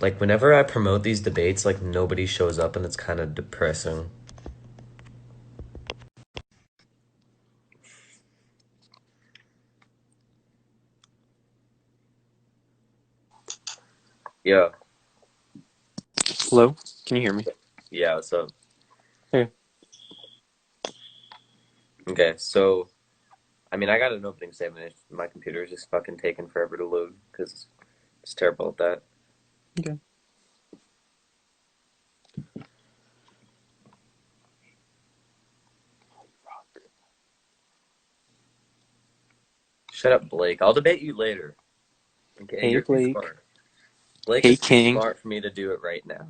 Like, whenever I promote these debates, like, nobody shows up and it's kind of depressing. Yeah. Hello? Can you hear me? Yeah, so, Hey. okay, so, I mean, I got an opening statement. My computer is just fucking taking forever to load because it's terrible at that. Okay. Shut up, Blake. I'll debate you later. Okay, Hey, you're too Blake. smart. Blake Hey, is too King. smart for me to do it right now.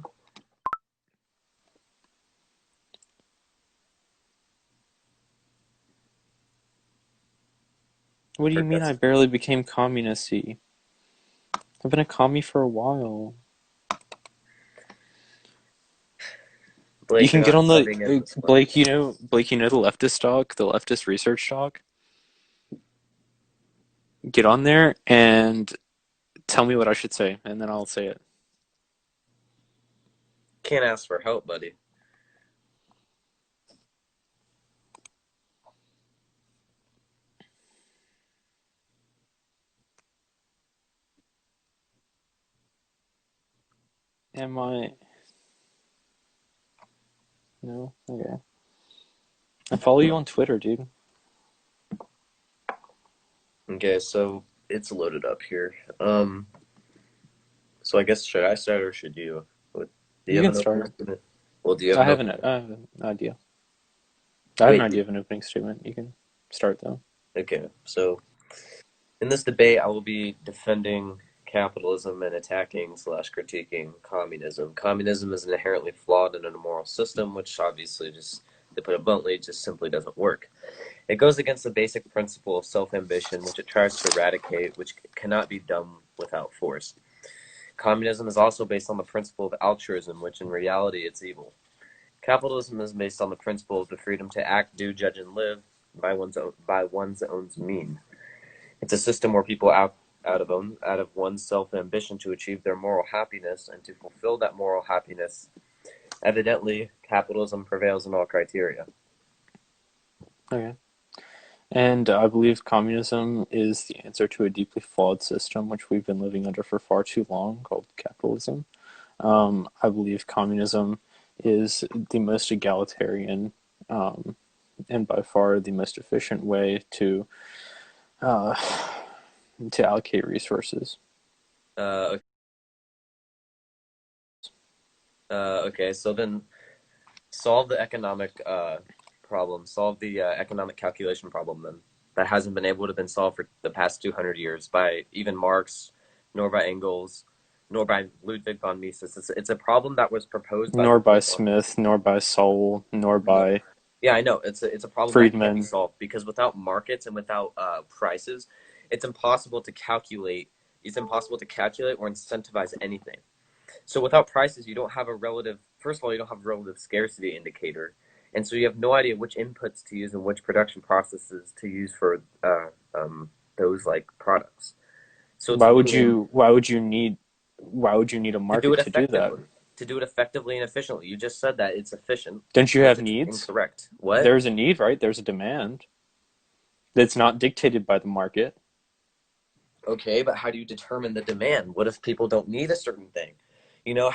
What do you mean I Progressive. barely became communist-y? I've been a commie for a while. You Blake, you're can get not on the rubbing in this one. Blake, the leftist dog, the leftist research dog. Get on there and tell me what I should say, and then I'll say it. Can't ask for help, buddy. Am I? No? Okay. I follow you on Twitter, dude. Okay, so it's loaded up here. So I guess should I start or should you? Do you You have can an opening start. statement? Well, do you have an opening? I have an idea. I have an Wait, idea of an opening statement. You can start though. okay. So in this debate, I will be defending capitalism and attacking slash critiquing communism. Communism is an inherently flawed and immoral system, which obviously just, to put it bluntly, just simply doesn't work. It goes against the basic principle of self-ambition, which it tries to eradicate, which cannot be done without force. Communism is also based on the principle of altruism, which in reality it's evil. Capitalism is based on the principle of the freedom to act, do, judge, and live by one's own means. It's a system where people out of one's self-ambition to achieve their moral happiness and to fulfill that moral happiness. Evidently, capitalism prevails in all criteria. Okay. And I believe communism is the answer to a deeply flawed system which we've been living under for far too long, called capitalism. I believe communism is the most egalitarian um, and by far the most efficient way uh, to allocate resources. Uh, okay, so then solve the economic problem. Solve the economic calculation problem then. That hasn't been able to been solved for the past 200 years by even Marx, nor by Engels, nor by Ludwig von Mises. It's a problem that was proposed by Nor by Ludwig von Smith, Mises. nor by Sowell, nor No, by yeah, I know. It's a problem that can't be Friedman. solved because without markets and without prices, it's impossible to calculate. It's impossible to calculate or incentivize anything. So without prices, you don't have a relative. First of all, you don't have a relative scarcity indicator, and so you have no idea which inputs to use and which production processes to use for those like products. So it's really Why would you need a to do market it to do that? effectively, to do it effectively and efficiently. You just said that it's efficient, Don't you which have is needs? incorrect. What? There's a need, right? There's a demand that's not dictated by the market. Okay, but how do you determine the demand? What if people don't need a certain thing?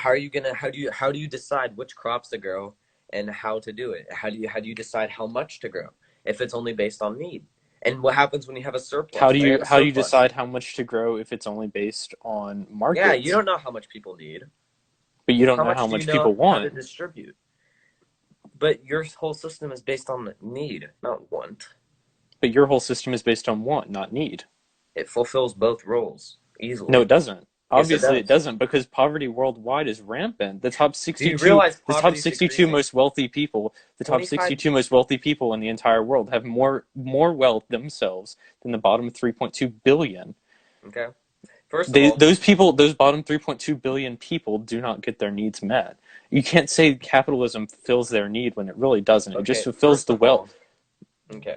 How are you gonna how do you decide which crops to grow and how to do it? How do you decide how much to grow if it's only based on need? And what happens when you have a surplus? Say I have a How do you surplus. decide how much to grow if it's only based on Yeah, you markets? don't know how much people need. But you don't How know how much do you much know people how to want. distribute? But your whole system is based on need, not want. But your whole system is based on want, not need. It fulfills both roles No, easily. it doesn't. Yes, it Obviously, it does. doesn't because poverty worldwide is rampant. Do you realize The top poverty is 62 decreasing? most wealthy people, the top 25 62 most wealthy people in the entire world have more wealth themselves than the bottom 3.2 billion. Okay. First of all, Those bottom 3.2 billion people do not get their needs met. You can't say capitalism fulfills their need when it really doesn't. It just okay, fulfills the wealth. okay.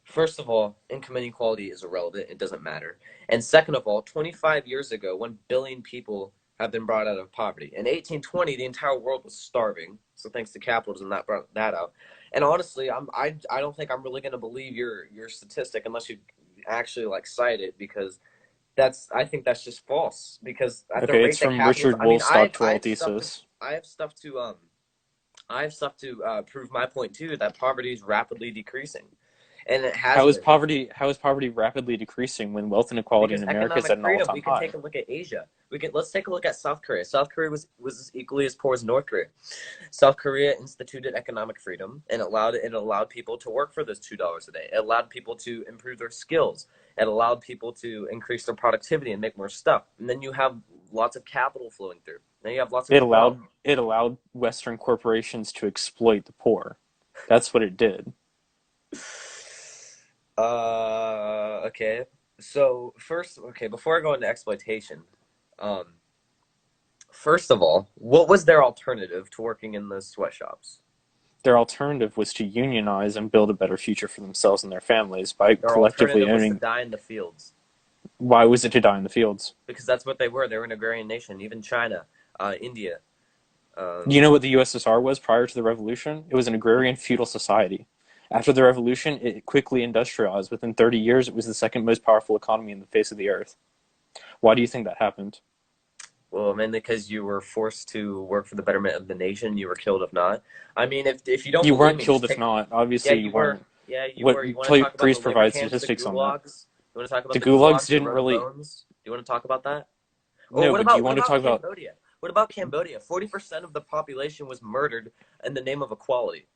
First of all, income inequality is irrelevant. It doesn't matter. And second of all, 25 years ago, 1 billion people have been brought out of poverty. In 1820, the entire world was starving. So thanks to capitalism, that brought that out. And honestly, I don't think I'm really going to believe your statistic unless you actually like cite it, because I think that's just false. Because at the Okay, it's rate that from capitalism, Richard I mean, Wolff's doctoral thesis. I have stuff to prove my point too, that poverty is rapidly decreasing, and it has been. How is poverty rapidly decreasing when wealth inequality in Because America is economic at an freedom, all-time we can high? take a look at Asia. Let's take a look at South Korea. South Korea was equally as poor as North Korea. South Korea instituted economic freedom and allowed people to work for those $2 a day. It allowed people to improve their skills. It allowed people to increase their productivity and make more stuff. And then you have lots of capital flowing through. Then you have lots of wealth. It allowed Western corporations to exploit the poor. That's what it did. Okay. So first, okay, before I go into exploitation, um, first of all, what was their alternative to working in the sweatshops? Their alternative was to unionize and build a better future for themselves and their families by Their collectively alternative was to owning. die in the fields, Why was it to die in the fields? because that's what they were. They were an agrarian nation. Even China, India. Do you Um, know what the USSR was prior to the revolution? It was an agrarian feudal society. After the revolution, it quickly industrialized. Within 30 years, it was the second most powerful economy in the face of the earth. Why do you think that happened? well, mainly because you were forced to work for the betterment of the nation. You were killed if not. I mean, if you don't You believe weren't me, killed just if take. not. Yeah, Obviously, you you were. weren't. Yeah, you What? were. You want to talk about Please the labor provide camps, the statistics on that. gulags? You want to talk about The the gulags gulags, the didn't running really. bones? Do you want to talk about that? Or No, but do you what want to about talk about Cambodia? What about Cambodia? 40% of the population was murdered in the name of equality.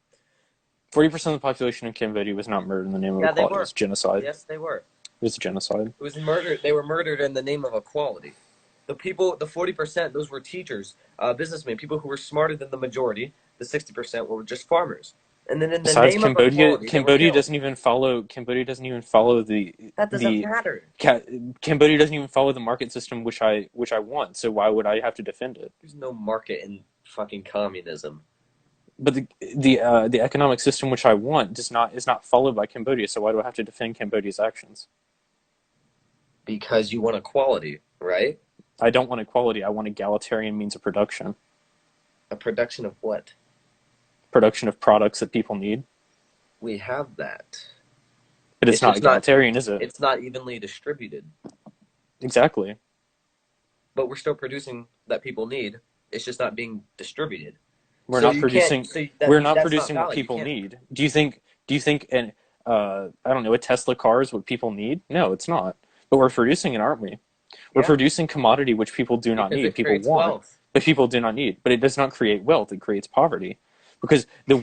40% of the population in Cambodia was not murdered in the name of Yeah, they equality. It were. was genocide. It Yes, they were. was genocide. It was murdered. They were murdered in the name of equality. The people, the 40%, those were teachers, businessmen, people who were smarter than the majority. The 60% were just farmers. And then in the Besides, name of equality, they were killed. Cambodia doesn't even follow That doesn't the matter. Cambodia doesn't even follow the market system which I want. So why would I have to defend it? There's no market in fucking communism. But the economic system which I want does not is not followed by Cambodia. So why do I have to defend Cambodia's actions? Because you want equality, right? I don't want equality. I want egalitarian means of production. A production of what? Production of products that people need. We have that. But it's It's not just not. egalitarian, is it? It's not evenly distributed. Exactly. But we're still producing that people need. It's just not being distributed. We're So not you can't. producing So we're not that's not producing what valid. You people can't. need. Do you think an I don't know, a Tesla car is what people need? No, it's not. But we're producing it, aren't we? We're Yeah, producing commodity which people do not because need. it People creates want, wealth. but people do not need. But it does not create wealth, it creates poverty. Because the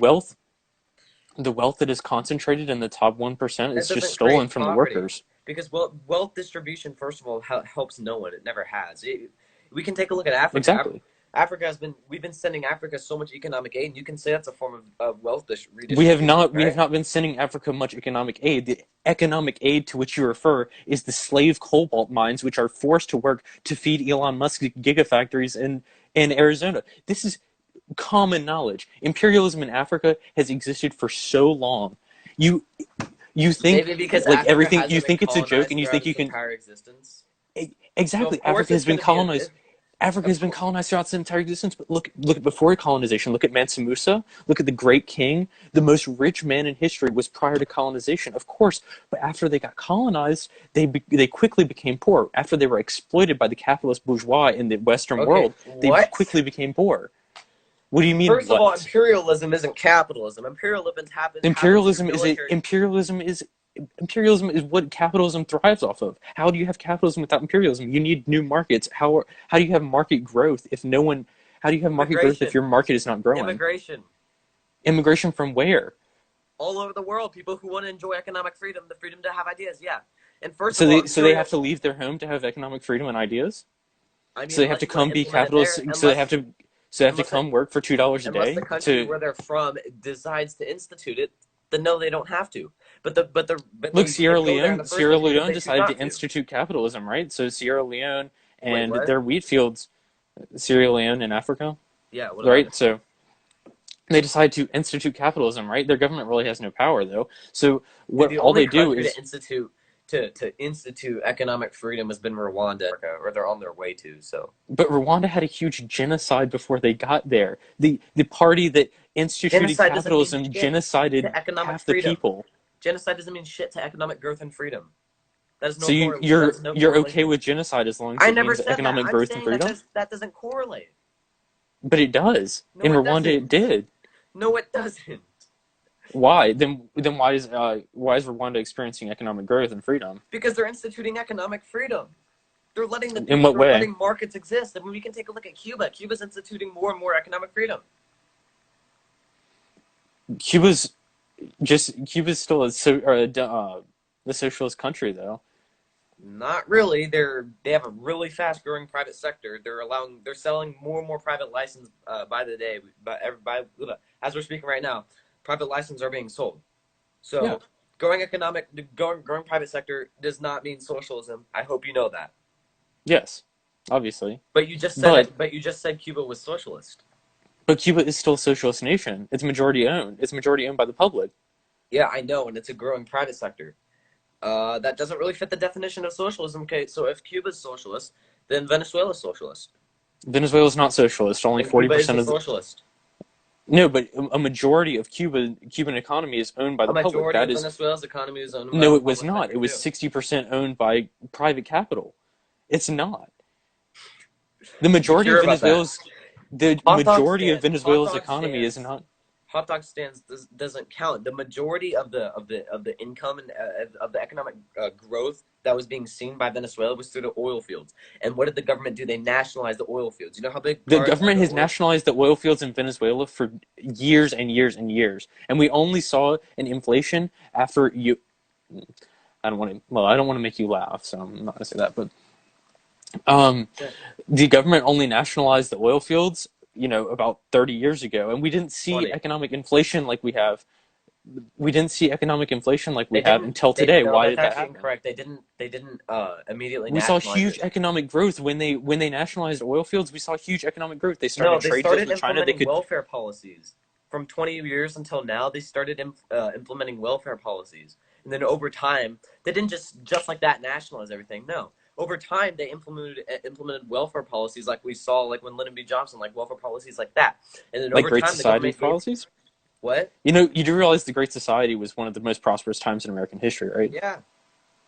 wealth that is concentrated in the top 1% That is just doesn't stolen create from the poverty, workers. because wealth distribution, first of all, helps no one. It never has. We can take a look at Africa. Exactly. Africa has been. We've been sending Africa so much economic aid, and you can say that's a form of wealth redistribution, We have right? not been sending Africa much economic aid. The economic aid to which you refer is the slave cobalt mines which are forced to work to feed Elon Musk's gigafactories in Arizona. This is common knowledge. Imperialism in Africa has existed for so long. You you think Maybe because like Africa everything you hasn't been think it's a joke and colonized you throughout think its you can entire existence. So of exactly course it's going to be a. Africa Of has been course, colonized throughout its entire existence. But look at before colonization. Look at Mansa Musa. Look at the Great King. The most rich man in history was prior to colonization, of course. But after they got colonized, they quickly became poor. After they were exploited by the capitalist bourgeois in the Western okay. world, they What? quickly became poor. What do you mean? First of all, What? imperialism isn't capitalism. Happens through military. Imperialism is imperialism is what capitalism thrives off of. How do you have capitalism without imperialism? You need new markets. How do you have market growth if no one? How do you have market growth if Immigration, your market is not growing? immigration, Immigration from where? all over the world. People who want to enjoy economic freedom, the freedom to have ideas. Yeah. And first of all, So they imperial. have to leave their home to have economic freedom and ideas. I So mean, they have to unless you want come to be implement it capitalists. there, So they have to unless come work for $2 a unless the day country to where they're from decides to institute it, then no, they don't have to. But look. they go there in the first Sierra place because Leone they choose decided to not to. institute capitalism, right? So Sierra Leone Wait, and what? their wheat fields, Sierra Leone in Africa, Yeah. What about right? it? So they decide to institute capitalism, right? Their government really has no power, though. So Dude, what the all only they do country to is institute to institute economic freedom has been Rwanda, or they're on their way to. So But Rwanda had a huge genocide before they got there. The party that instituted genocide doesn't mean capitalism shit genocided to economic half the freedom. people. Genocide doesn't mean shit to economic growth and freedom. That is So no you, that you're is no you're okay correlation. with genocide as long as I it never means said that. economic I'm growth and saying that freedom? that doesn't correlate. But it does. No, In it Rwanda, it doesn't. did. No, it doesn't. Why? Then why is Rwanda experiencing economic growth and freedom? Because they're instituting economic freedom. In what They're way? letting markets exist. I mean, we can take a look at Cuba. Cuba's instituting more and more economic freedom. Cuba's Cuba's still a socialist country though. Not really. They have a really fast growing private sector. They're selling more and more private license by the day. As we're speaking right now, private licenses are being sold. Yeah. So growing private sector does not mean socialism. I hope you know that. Yes. Obviously. But you just said But it. But you just said Cuba was socialist. but Cuba is still a socialist nation. It's majority owned. It's majority owned by the public. Yeah, I know, and it's a growing private sector. That doesn't really fit the definition of socialism. Okay, so if Cuba's socialist, then Venezuela's socialist, Venezuela is not socialist. Only and forty Cuba is percent a of the socialist. no, but a majority of Cuban economy is owned by A the public. majority That of is Venezuela's economy is owned by no, the it was public not. sector It was too. 60% owned by private capital. It's not. The Be majority sure of about that. Venezuela's the Hot dog majority of stand, hot Venezuela's dog economy is stands, not. hot dog stands doesn't count. The majority of the income and of the economic growth that was being seen by Venezuela was through the oil fields. And what did the government do? They nationalized the oil fields. You know how big The part of government the has oil? nationalized the oil fields in Venezuela for years and years and years, and we only saw an inflation after you. I don't want to. Well, I don't want to make you laugh, so I'm not going to say that. But um, Yeah. the government only nationalized the oil fields, about 30 years ago, and we didn't see 20. economic inflation like we have. We didn't see economic inflation like we They have didn't. until They today. no, Why that's did that actually happen? incorrect. They didn't immediately We saw nationalize huge it. economic growth when they nationalized oil fields. We saw huge economic growth. They No, started they trade deals started with China. They implementing could welfare policies. From 20 years until now, they started implementing welfare policies. And then over time, they didn't just like that nationalize everything. No. Over time, they implemented welfare policies like we saw, like when Lyndon B. Johnson, like welfare policies like that. And then like over Great time, the Society government gave policies. what? You do realize the Great Society was one of the most prosperous times in American history, right? Yeah.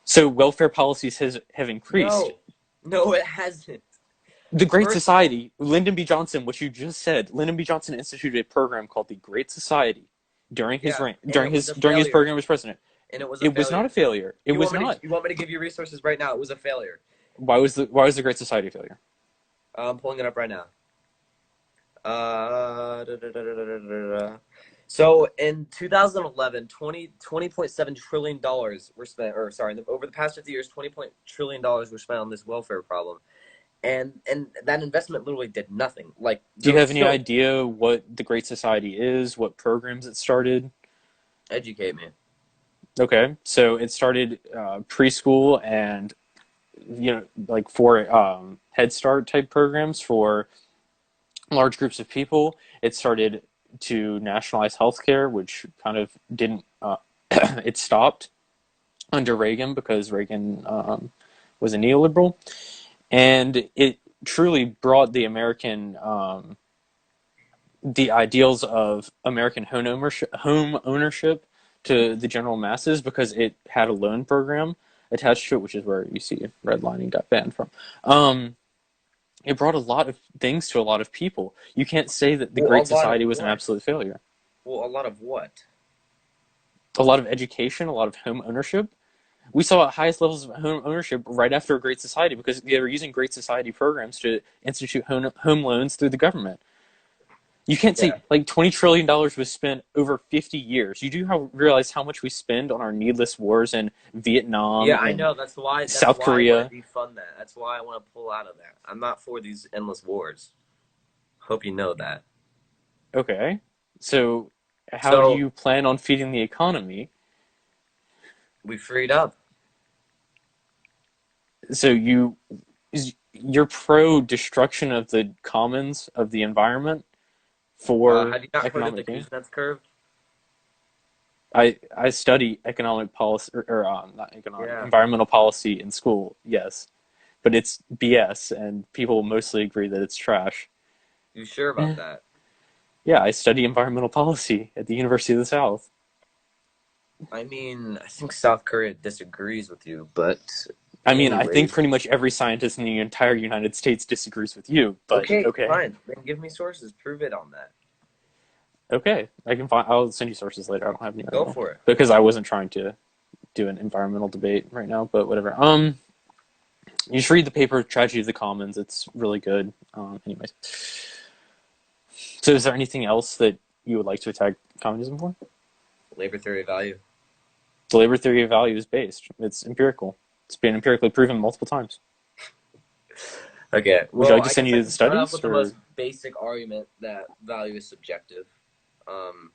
So welfare policies have increased. No. No, it hasn't. The Great First of all, Society, Lyndon B. Johnson, what you just said, Lyndon B. Johnson instituted a program called the Great Society during his yeah, reign, and it was a during his failure. program as president. And it was a It was not a failure. failure. It was not. You want me to give you resources right now? It was a failure. Why was the Great Society a failure? I'm pulling it up right now. Da, da, da, da, da, da, da. So in 2011, 20.7 trillion dollars were spent, or sorry, over the past 50 years, 20 trillion dollars were spent on this welfare problem, and that investment literally did nothing. Like Do there you was have any still idea what the Great Society is? What programs it started? educate me. Okay, so it started preschool and like for Head Start type programs for large groups of people. It started to nationalize healthcare, which kind of didn't. It stopped under Reagan because Reagan was a neoliberal, and it truly brought the ideals of American home ownership to the general masses because it had a loan program attached to it, which is where you see redlining got banned from. It brought a lot of things to a lot of people. You can't say that the Well, a Great lot of Society was an what? absolute failure. Well, a lot of what? A lot of education, a lot of home ownership. We saw highest levels of home ownership right after a Great Society because they were using Great Society programs to institute home loans through the government. You can't say Yeah, like $20 trillion was spent over 50 years. You do realize how much we spend on our needless wars in Vietnam yeah, I and know. That's South why I want Korea. to defund that. That's why I want to pull out of that. I'm not for these endless wars. Hope you know that. Okay. So how do So you plan on feeding the economy? we freed up. So you're pro destruction of the commons of the environment for Have you not heard of the economic gain? Kuznets curve? I study economic policy or not economic, Yeah. environmental policy in school, yes, but it's BS, and people mostly agree that it's trash. You sure about Eh, that? yeah, I study environmental policy at the University of the South. I mean, I think South Korea disagrees with you, but I mean, I think anyways. pretty much every scientist in the entire United States disagrees with you, but Okay, okay. fine. Then give me sources. Prove it on that. Okay, I can find. I'll send you sources later. I don't have any right Go now for it. because I wasn't trying to do an environmental debate right now. But whatever. You should read the paper "Tragedy of the Commons." It's really good. Anyways, so is there anything else that you would like to attack communism for? Labor theory of value. The labor theory of value is based. It's empirical. It's been empirically proven multiple times. Okay, Would you well, like to I send guess I you the can start off studies with the or most basic argument that value is subjective. Um,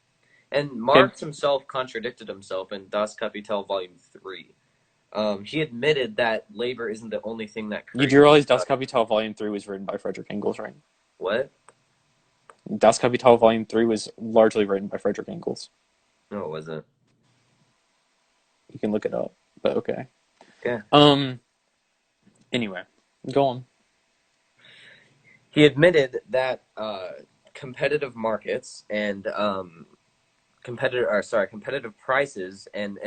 and okay? Marx himself contradicted himself in Das Kapital Volume 3. He admitted that labor isn't the only thing that You do creates realize Das value. Kapital Volume 3 was written by Frederick Engels, right? What? Das Kapital Volume 3 was largely written by Frederick Engels. No, it wasn't. You can look it up, but okay. Okay. Um. Anyway, go on. He admitted that competitive markets and competitive prices and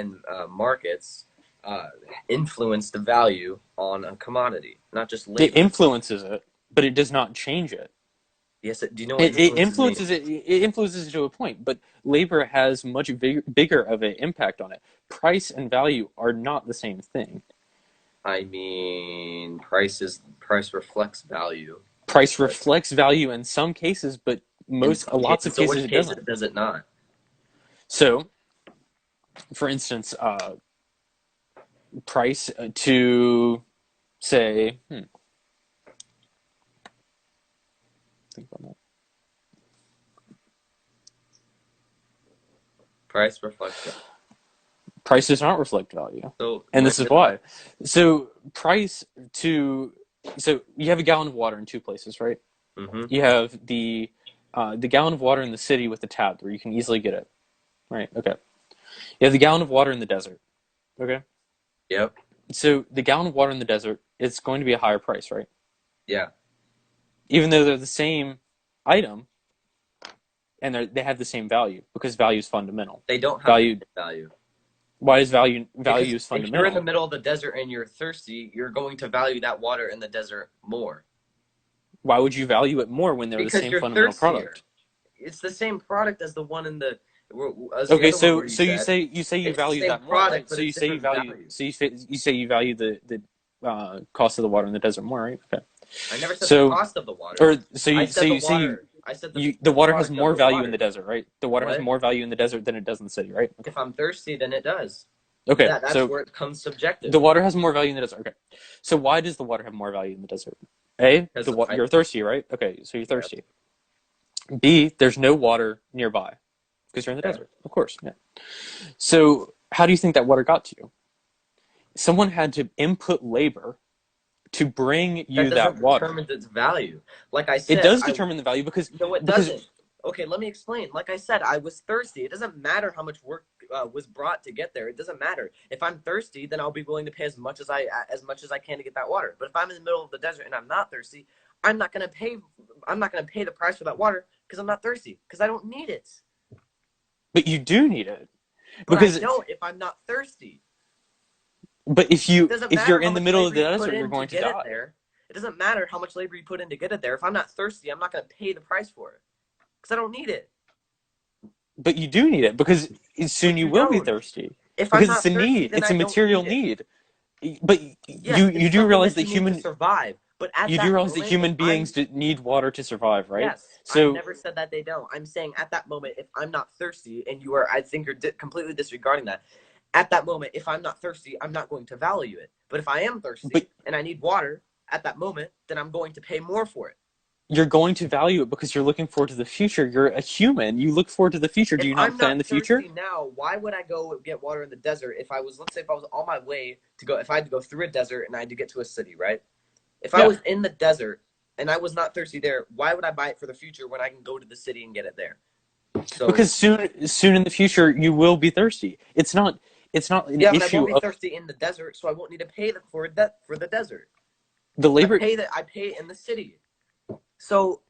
markets uh, influence the value on a commodity, not just It labor. influences it, but it does not change it. Yes, do you know what It influences mean? influences it. It influences it to a point, but labor has much bigger of an impact on it. Price and value are not the same thing. I mean, price reflects value. Price But reflects value in some cases, but in most some lots of cases, so cases which it cases doesn't. does it not? So, for instance, price to say, think about that. Price reflects value. Price does not reflect value, So and when this is does it? why. So, price to so you have a gallon of water in two places, right? Mm-hmm. You have the gallon of water in the city with the tap where you can easily get it, right? Okay. You have the gallon of water in the desert. Okay. Yep. So the gallon of water in the desert, it's going to be a higher price, right? Yeah. Even though they're the same item and they have the same value because value is fundamental. They don't have the Value. same value. Why is value Because is if you're in the fundamental? middle of the desert and you're thirsty, you're going to value that water in the desert more Why would you value it more when they're the because same you're fundamental thirstier. product? It's the same product as the one in the as the Okay, other one so where you so said you say you it's the value same that more, product, right? but So you it's say you different value value. you say you value the cost of the water in the desert more, right? Okay. I never said the So cost of the water. or so I you said the say water. I said the the water has product of more the value in the water. desert, right? The water has What? more value in the desert than it does in the city, right? Okay. If I'm thirsty, then it does. Okay. That's So where it becomes subjective. the water has more value in the desert. Okay. So why does the water have more value in the desert? A, Because I you're thirsty, right? Okay, so you're yep. thirsty. B, there's no water nearby because you're in the Okay. desert. Of course, yeah. So how do you think that water got to you? Someone had to input labor to bring That you that doesn't water. determine its value. Like I It said, does determine the value no, it because doesn't. Okay, let me explain. Like I said, I was thirsty. It doesn't matter how much work was brought to get there. It doesn't matter. If I'm thirsty, then I'll be willing to pay as much as I can to get that water. But if I'm in the middle of the desert and I'm not thirsty, I'm not gonna pay. I'm not gonna pay the price for that water because I'm not thirsty because I don't need it. but you do need it But I because don't if I'm not thirsty. but It doesn't if matter you're how in the much middle of labor the you put desert, you're in to going to get it die. there. It doesn't matter how much labor you put in to get it there. If I'm not thirsty, I'm not gonna pay the price for it because I don't need it. But you do need it because soon But you you will be don't. thirsty If I'm because it's not a thirsty, need. then It's I a don't material need it. need. But Yes, you it's do something realize that that you need to survive. But at you do that realize that moment, if human I'm beings need water to survive, right? yes, I So never said that they don't. I'm saying at that moment, if I'm not thirsty, and you are, I think you're completely disregarding that. At that moment, if I'm not thirsty, I'm not going to value it. But if I am but thirsty and I need water at that moment, then I'm going to pay more for it. you're going to value it because you're looking forward to the future. You're a human. You look forward to the future. Do If you not I'm plan not the future? thirsty now, why would I go get water in the desert if I was, let's say, if I was on my way to go, if I had to go through a desert and I had to get to a city, right? If I Yeah. was in the desert and I was not thirsty there, why would I buy it for the future when I can go to the city and get it there? So Because soon in the future you will be thirsty. It's not an yeah, but I won't issue be of thirsty in the desert, so I won't need to pay for the desert. the labor. I pay in the city. So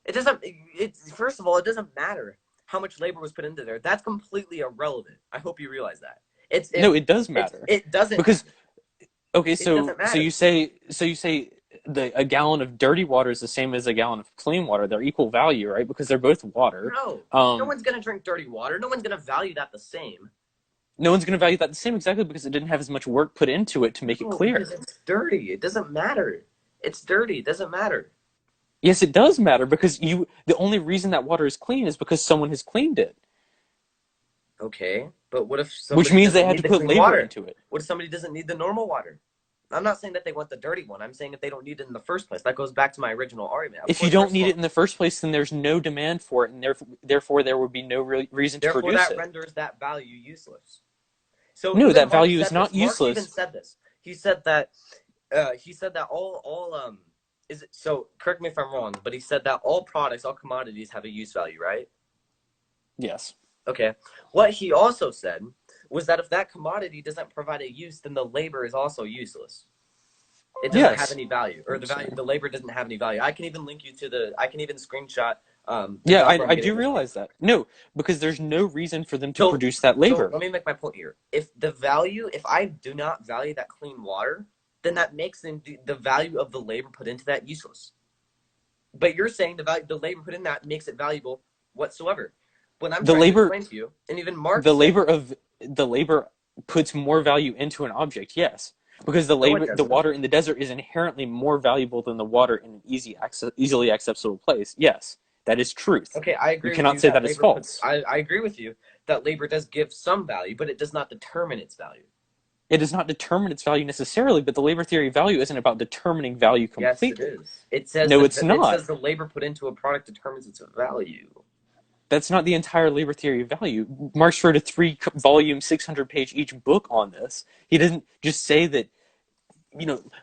it doesn't. It's first of all, it doesn't matter how much labor was put into there. That's completely irrelevant. I hope you realize that. It's if No, it does it's matter it doesn't because matter. okay, It doesn't so matter. you say a gallon of dirty water is the same as a gallon of clean water. They're equal value, right? Because they're both water. No, no Um, one's gonna drink dirty water. No one's gonna value that the same. no one's going to value that the same exactly because it didn't have as much work put into it to make it No, because clear. it's dirty. It doesn't matter. It's dirty. It doesn't matter. Yes, it does matter because the only reason that water is clean is because someone has cleaned it, Okay, but what if which somebody means they doesn't had need to the put clean labor water? into it. What if somebody doesn't need the normal water? I'm not saying that they want the dirty one. I'm saying if they don't need it in the first place. That goes back to my original argument. Of If you course, don't first of need it all, in the first place, then there's no demand for it, and therefore there would be no reason to therefore produce that it. renders that value useless. So No, even that Marx value is said not this. Marx even useless. said this. He said that all is it, so correct me if I'm wrong, but he said that all products, all commodities have a use value, right? Yes. Okay. What he also said was that if that commodity doesn't provide a use, then the labor is also useless. It doesn't have Yes. any value, or I'm sorry. the labor doesn't have any value. I can even link you to I can even screenshot the Yeah, job where I'm I getting do this from. realize that. No, because there's no reason for them to So, produce that so labor. let me make my point here. If I do not value that clean water, then that makes the value of the labor put into that useless. But you're saying the labor put in that makes it valuable whatsoever. What I'm The trying to labor explain to you, and even Marx the said, labor of the labor puts more value into an object, yes. Because no, it the doesn't. water in the desert is inherently more valuable than the water in an easily accessible place. Yes, that is truth. Okay, I You agree with cannot you say that that is labor puts. false. I agree with you that labor does give some value, but it does not determine its value. It does not determine its value necessarily, but the labor theory of value isn't about determining value Yes, it completely. is. It says No, it's it not. says the labor put into a product determines its value. That's not the entire labor theory of value. Marx wrote a three-volume, 600-page each book on this. He doesn't just say that,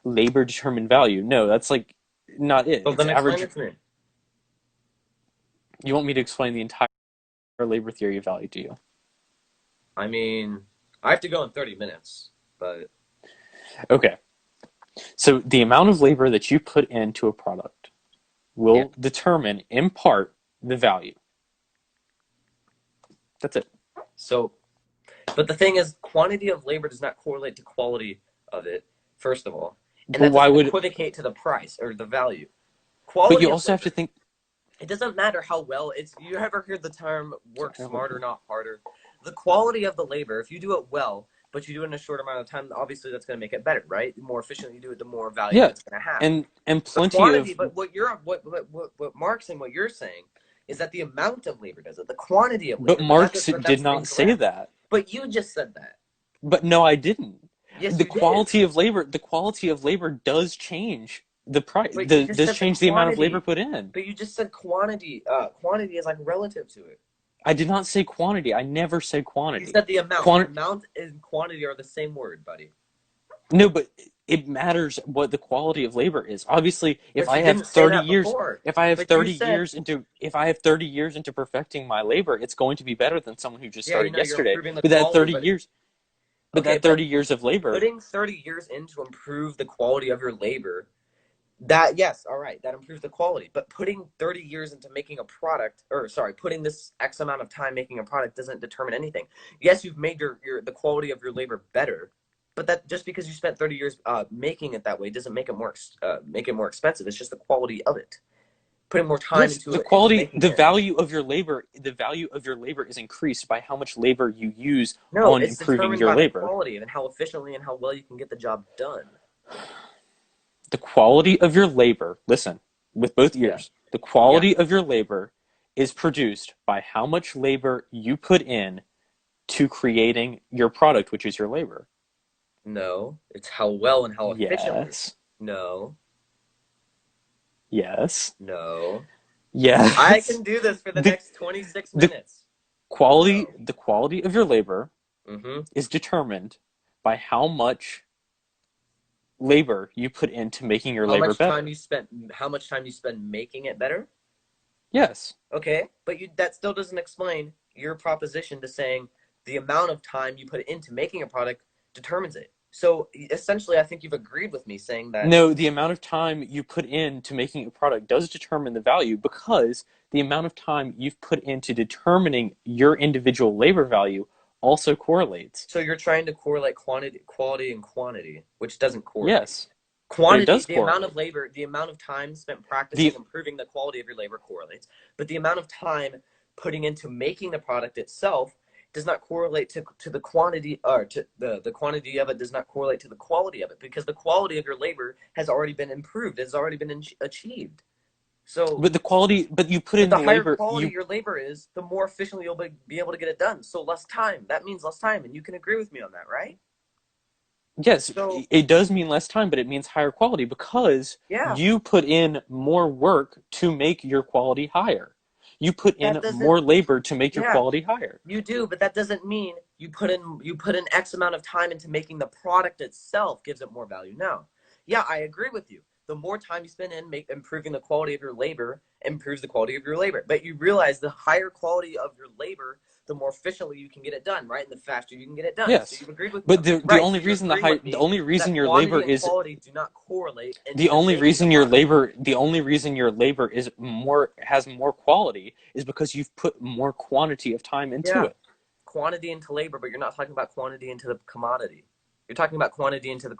labor determined value. No, that's like not it. So It's then explain average. it to me. You want me to explain the entire labor theory of value to you? I mean, I have to go in 30 minutes, but Okay. So the amount of labor that you put into a product yeah. will determine, in part, the value. That's it. So, but the thing is, quantity of labor does not correlate to quality of it, first of all, and But that why doesn't would? equivocate to the price or the value. But you Quality of also have to labor. think. It doesn't matter how well it's. You ever heard the term "work Sorry, hold smarter, on. not harder"? The quality of the labor, if you do it well, but you do it in a short amount of time, obviously that's going to make it better, right? The more efficiently you do it, the more value Yeah, it's going to have. and The plenty quantity, of. but what Marx and what you're saying is that the amount of labor does it, the quantity of But labor, Marx did that's not say incorrect. that. But you just said that. But no, I didn't. Yes, you did. The quality of labor does change the price. But you just Does said the change the amount of labor quantity. put in. But you just said quantity. Quantity is like relative to it. I did not say quantity. I never said You quantity. said the amount. Quant Amount and quantity are the same word, buddy. No, but it matters what the quality of labor is. Obviously, But you didn't say that before. But you said, if I have 30 years into perfecting my labor, it's going to be better than someone who just yeah, started you're yesterday. improving the But that quality. 30 years, but Okay, that but 30 years of labor, putting 30 years in to improve the quality of your labor, that, yes, all right, that improves the quality. But putting 30 years into making a product, or sorry, putting this X amount of time making a product doesn't determine anything. Yes, you've made the quality of your labor better, but that just because you spent 30 years making it that way doesn't make it more expensive. It's just the quality of it. Putting more time yes, into making it. the value of your labor is increased by how much labor you use No, on it's improving determined your by the labor. quality and how efficiently and how well you can get the job done. The quality of your labor, listen, with both Yeah. ears, the Yeah. quality of your labor is produced by how much labor you put in to creating your product, which is your labor. No, it's how well and how efficiently. Yes. No, Yes. no. I Yes. can do this for the The next 26 the minutes. No. the quality of your labor Mm-hmm. is determined by how much labor you put into making your labor better. How much time you spend making it better? Yes. Okay, but that still doesn't explain your proposition to saying the amount of time you put into making a product determines it. So essentially, I think you've agreed with me saying that. No, the amount of time you put into making a product does determine the value because the amount of time you've put into determining your individual labor value also correlates. So you're trying to correlate quality, and quantity, which doesn't correlate. Yes, but it Quantity, does the amount of correlate. labor, the amount of time spent practicing The improving the quality of your labor correlates, but the amount of time putting into making the product itself does not correlate to the quantity, or to the quantity of it does not correlate to the quality of it, because the quality of your labor has already been improved, has already been achieved. So, but the quality, but you put but in the the higher labor. quality You your labor is, the more efficiently you'll be able to get it done. So less time. That means less time, and you can agree with me on that, right? Yes, So it does mean less time, but it means higher quality because yeah, you put in more work to make your quality higher. You put in that doesn't. more labor to make your Yeah, quality higher. you do, but that doesn't mean you put in X amount of time into making the product itself gives it more value. No. Yeah, I agree with you. The more time you spend in improving the quality of your labor improves the quality of your labor. But you realize the higher quality of your labor, the more efficiently you can get it done, right? And the faster you can get it done. So Yes, you've agreed with me but on that. the Right. only So you're reason the agreeing high with the me only that reason your labor quantity and is quality do not correlate the into only making the reason your product. labor the only reason your labor is more has more quality is because you've put more quantity of time into Yeah, it. quantity into labor, but you're not talking about quantity into the commodity. You're talking about quantity into the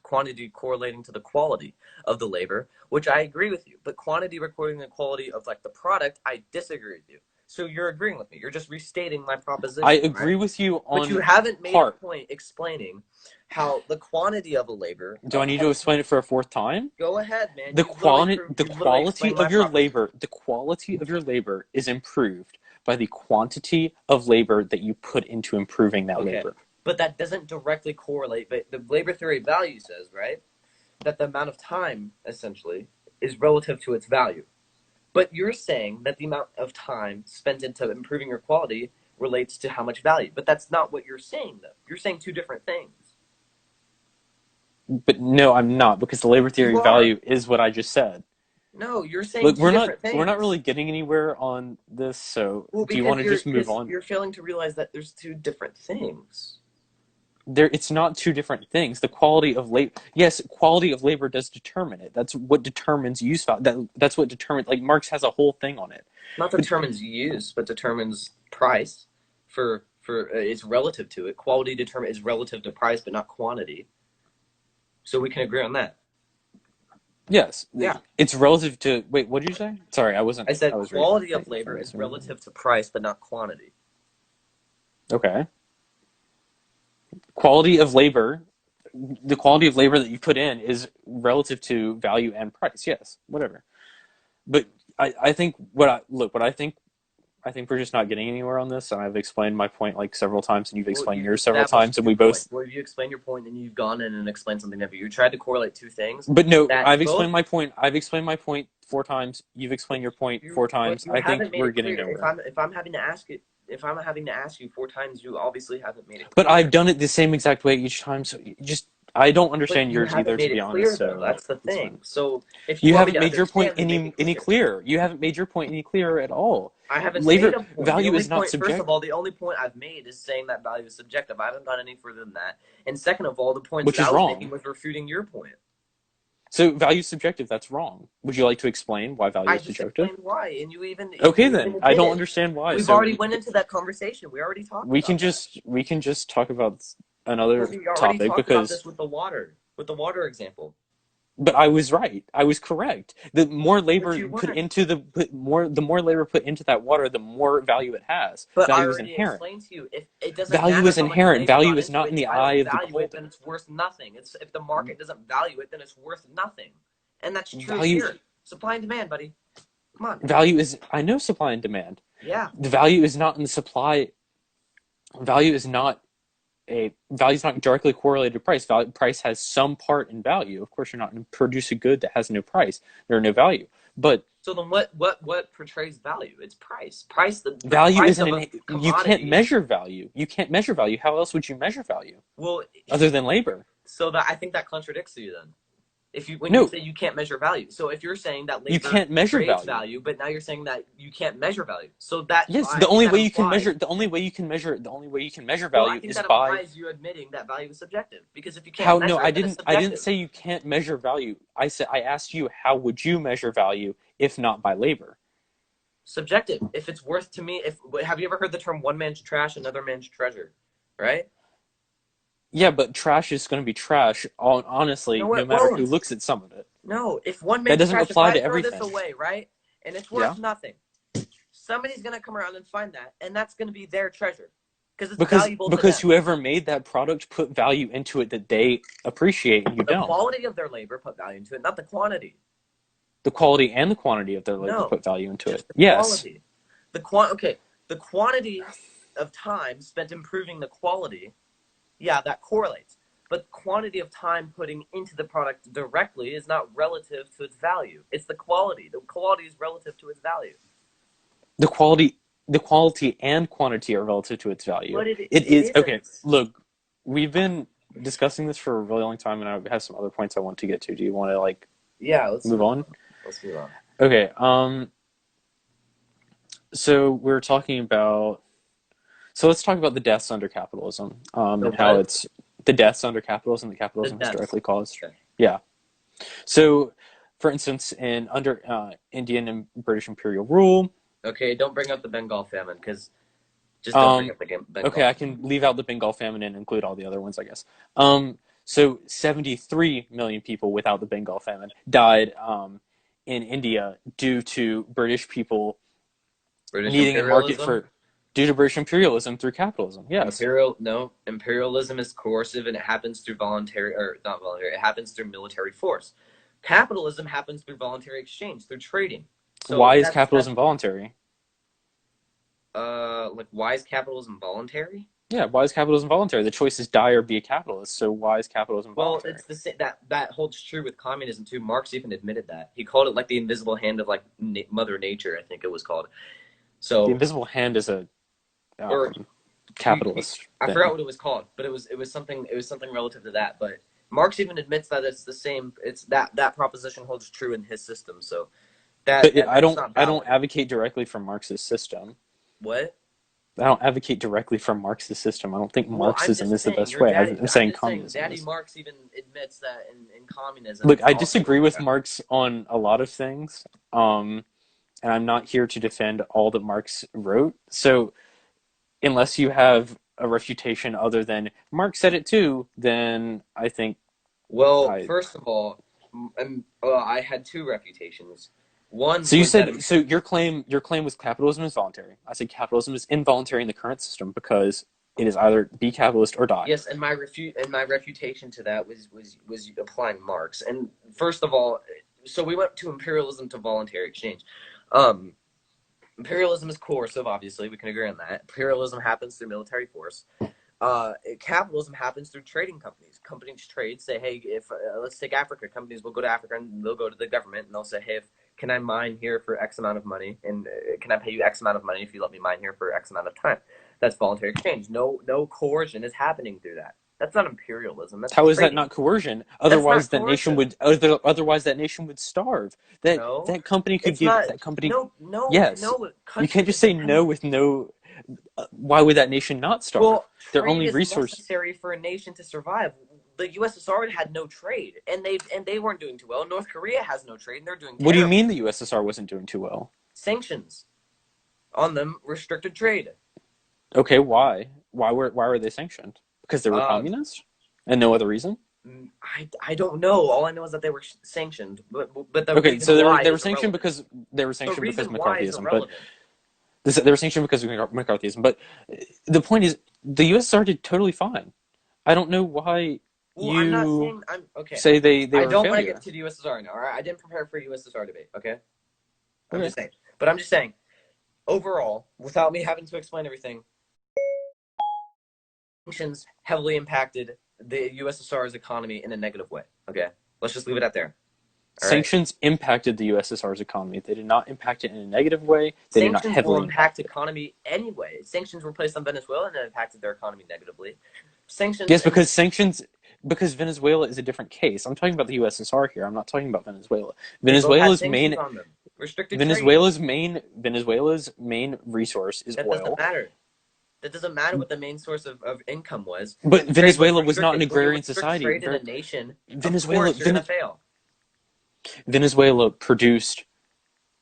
quantity correlating to the quality of the labor, which I agree with you. But quantity recording the quality of like the product, I disagree with you. So you're agreeing with me. You're just restating my I proposition, right? agree with you But you on haven't made a part. point explaining how the quantity of a labor Do I of need to explain it for a fourth time? go ahead, man. The You've literally quality proved, the you've literally quality explained my of your proposition. labor the quality of your labor is improved by the quantity of labor that you put into improving that Okay. labor. But that doesn't directly correlate. But the labor theory of value says, right, that the amount of time essentially is relative to its value. But you're saying that the amount of time spent into improving your quality relates to how much value. But that's not what you're saying, though. You're saying two different things. But no, I'm not because the labor theory You are. value is what I just said. No, you're saying Look, two different we're not things. really getting anywhere on this, so Well, do you want to just move because on? you're failing to realize that there's two different things. There it's not two different things. The quality of labor, yes, quality of labor does determine it. That's what determines use value. That's what determines, like, Marx has a whole thing on it. Not But determines use, but determines price. For it's relative to it. Quality determine is relative to price, but not quantity. So we can agree on that. yes, Yeah. it's relative to, wait, what did you say? Sorry, I I said was reading quality of from labor this. is relative to price, but not quantity. Okay. Quality of labor, the quality of labor that you put in is relative to value and price. Yes, whatever. But I think I think we're just not getting anywhere on this, and I've explained my point like several times, and you've Well, explained you've yours several established times, and your we point. both. Well, you explain your point, and you've gone in and explained something different. You tried to correlate two things But no, that I've both explained my point. I've explained my point four times. You've explained your point four but times. you I think haven't made we're it getting clear. nowhere. If I'm having to ask you four times, you obviously haven't made it But I've clear. done it the same exact way each time, so you just I don't But understand you yours haven't either, to made be it honest. clear, though. So That's the it's thing. fine. So if you You want me haven't to made your point understand, then make it any clear. clearer. You haven't made your point any clearer at all. I haven't made Labor a point. The value only is not point, first of subject, all, the only point I've made is saying that value is subjective. I haven't gone any further than that. And second of all, the points which that is I was making wrong. was refuting your point. So value is subjective. That's wrong. Would you like to explain why value I is just subjective? explained why, and Okay, you even then I don't admitted. understand why. We've So already went into that conversation. We already talked about that. we can just talk about But another we already topic talked about because this with the water example. but I was right. I was correct. The more But labor you put weren't. into the more labor put into that water, the more value it has. But I Value is already inherent. explained to you, if it doesn't Value matter is how much inherent. labor Value gone is into not it, in if the I eye don't of the value it, beholder. then it's worth nothing. It's if the market doesn't value it, then it's worth nothing. And that's true Value here. Supply and demand, buddy. Come on. value is I know supply and demand. Yeah. The value is not in the supply. Value is not a value is not directly correlated to price. Price has some part in value. Of course, you're not going to produce a good that has no price or no value. But So then what portrays value? It's price. Price the value price isn't of a an you can't commodity. measure value. You can't measure value. How else would you measure value Well, other than labor? so that I think that contradicts you then. When you No, say you can't measure value. So if you're saying that you labor can't measure creates value. value, but now you're saying that you can't measure value. So that Yes, I the think only that way you can implies measure the only way you can measure well, I value think is that by implies you admitting that value is subjective. Because if you can't how. No, measure it, then it's I didn't subjective. say you can't measure value. I asked you how would you measure value if not by labor? Subjective. If it's worth to me, if have you ever heard the term one man's trash, another man's treasure? Right? Yeah, but trash is going to be trash, honestly, No, no it matter who won't. looks at some of it. No, if one That man's doesn't trash, if apply I to throw this everything. away, right, and it's Yeah? worth nothing, somebody's gonna come around and find that, and that's gonna be their treasure because it's Because valuable to them. whoever made that product put value into it that they appreciate and you The don't. quality of their labor put value into it, not the quantity. The quality and the quantity of their labor No, put value into it. just the Yes. quality. Okay, the quantity of time spent improving the quality, yeah, that correlates. But quantity of time putting into the product directly is not relative to its value. It's the quality. The quality is relative to its value. The quality and quantity are relative to its value. But It it is okay. isn't. Look, we've been discussing this for a really long time, and I have some other points I want to get to. Do you want to like Yeah, let's move move on? on. Let's move on. Okay. So we're talking about. So let's talk about the deaths under capitalism, The and how what? it's the deaths under capitalism that The capitalism has deaths. directly caused. Okay. Yeah. So, for instance, in under Indian and British imperial rule. Okay, don't bring up the Bengal famine because just don't bring Um, up the Bengal okay, I famine. can leave out the Bengal famine and include all the other ones, I guess. So 73 million people without the Bengal famine died in India due to British people British needing a market imperialism. for due to British imperialism through capitalism. Yes. Imperialism is coercive and it happens through voluntary or not voluntary. It happens through military force. Capitalism happens through voluntary exchange, through trading. So Why is that's capitalism voluntary? like why is capitalism voluntary? Yeah, why is capitalism voluntary? The choice is die or be a capitalist. So why is capitalism Well, voluntary? it's the same that holds true with communism too. Marx even admitted that. He called it like the invisible hand of like Mother Nature, I think it was called. The So invisible hand is a or capitalist I forgot thing. what it was called, but it was something relative to that. But Marx even admits that it's the same. It's that proposition holds true in his system. So But that's not I don't valid. advocate directly from Marx's system. What? I don't advocate directly from Marx's system. I don't think Well, I'm Marxism just is the saying best your way. daddy. I'm I'm saying just saying communism Daddy is. Marx even admits that in communism Look, it's I also disagree going to with happen. Marx on a lot of things, and I'm not here to defend all that Marx wrote. So unless you have a refutation other than Marx said it too, then I think Well, I. first of all, I had two refutations. One So you was that said so your claim was capitalism is voluntary. I said capitalism is involuntary in the current system because it is either be capitalist or die. yes, and my refutation to that was applying Marx. And first of all, so we went to imperialism to voluntary exchange. Um, Imperialism is coercive, obviously, we can agree on that. Imperialism happens through military force. Capitalism happens through trading companies. Companies trade, say, hey, if let's take Africa. Companies will go to Africa and they'll go to the government and they'll say, hey, if, can I mine here for X amount of money, and can I pay you X amount of money if you let me mine here for X amount of time? That's voluntary exchange. No coercion is happening through that. That's not imperialism. That's How is that trading. not coercion? That's not Otherwise, coercive. that nation would starve. No, That company could it's give not. that company. No. Yes, you can't Country just say depends. no with no. Why would that nation not starve? Well, Their trade only is resource. necessary for a nation to survive. The USSR had no trade, and they weren't doing too well. North Korea has no trade, and they're doing What do you terrible. mean the USSR wasn't doing too well? Sanctions on them restricted trade. Okay, why? Why were they sanctioned? Because they were Um, communist, and no other reason. I don't know. All I know is that they were sanctioned, but the Okay, reason so why they were is sanctioned irrelevant. because The of reason why is McCarthyism, but irrelevant. they were sanctioned because of McCarthyism. But the point is, the USSR did totally fine. I don't know why Well, I'm not you saying I'm okay. say they I were a don't want to get failure. to the USSR now. All right, I didn't prepare for a USSR debate. Okay, I'm Okay. just saying. But I'm just saying overall, without me having to explain everything, sanctions heavily impacted the USSR's economy in a negative way. Okay, let's just leave it at there. All right. Sanctions impacted the USSR's economy. They did not impact it in a negative way. They did not Sanctions will heavily impact impact it. economy anyway. Sanctions were placed on Venezuela and it impacted their economy negatively. Sanctions Yes, and because sanctions because Venezuela is a different case. I'm talking about the USSR here. I'm not talking about Venezuela. They both had Venezuela's sanctions main on them, restricted trade. Venezuela's main resource is That doesn't oil. matter. That doesn't matter what the main source of income was. But When trade was Venezuela was not an restricted, when you agrarian restrict society. trade in a nation, of Venezuela course you're gonna fail. Venezuela produced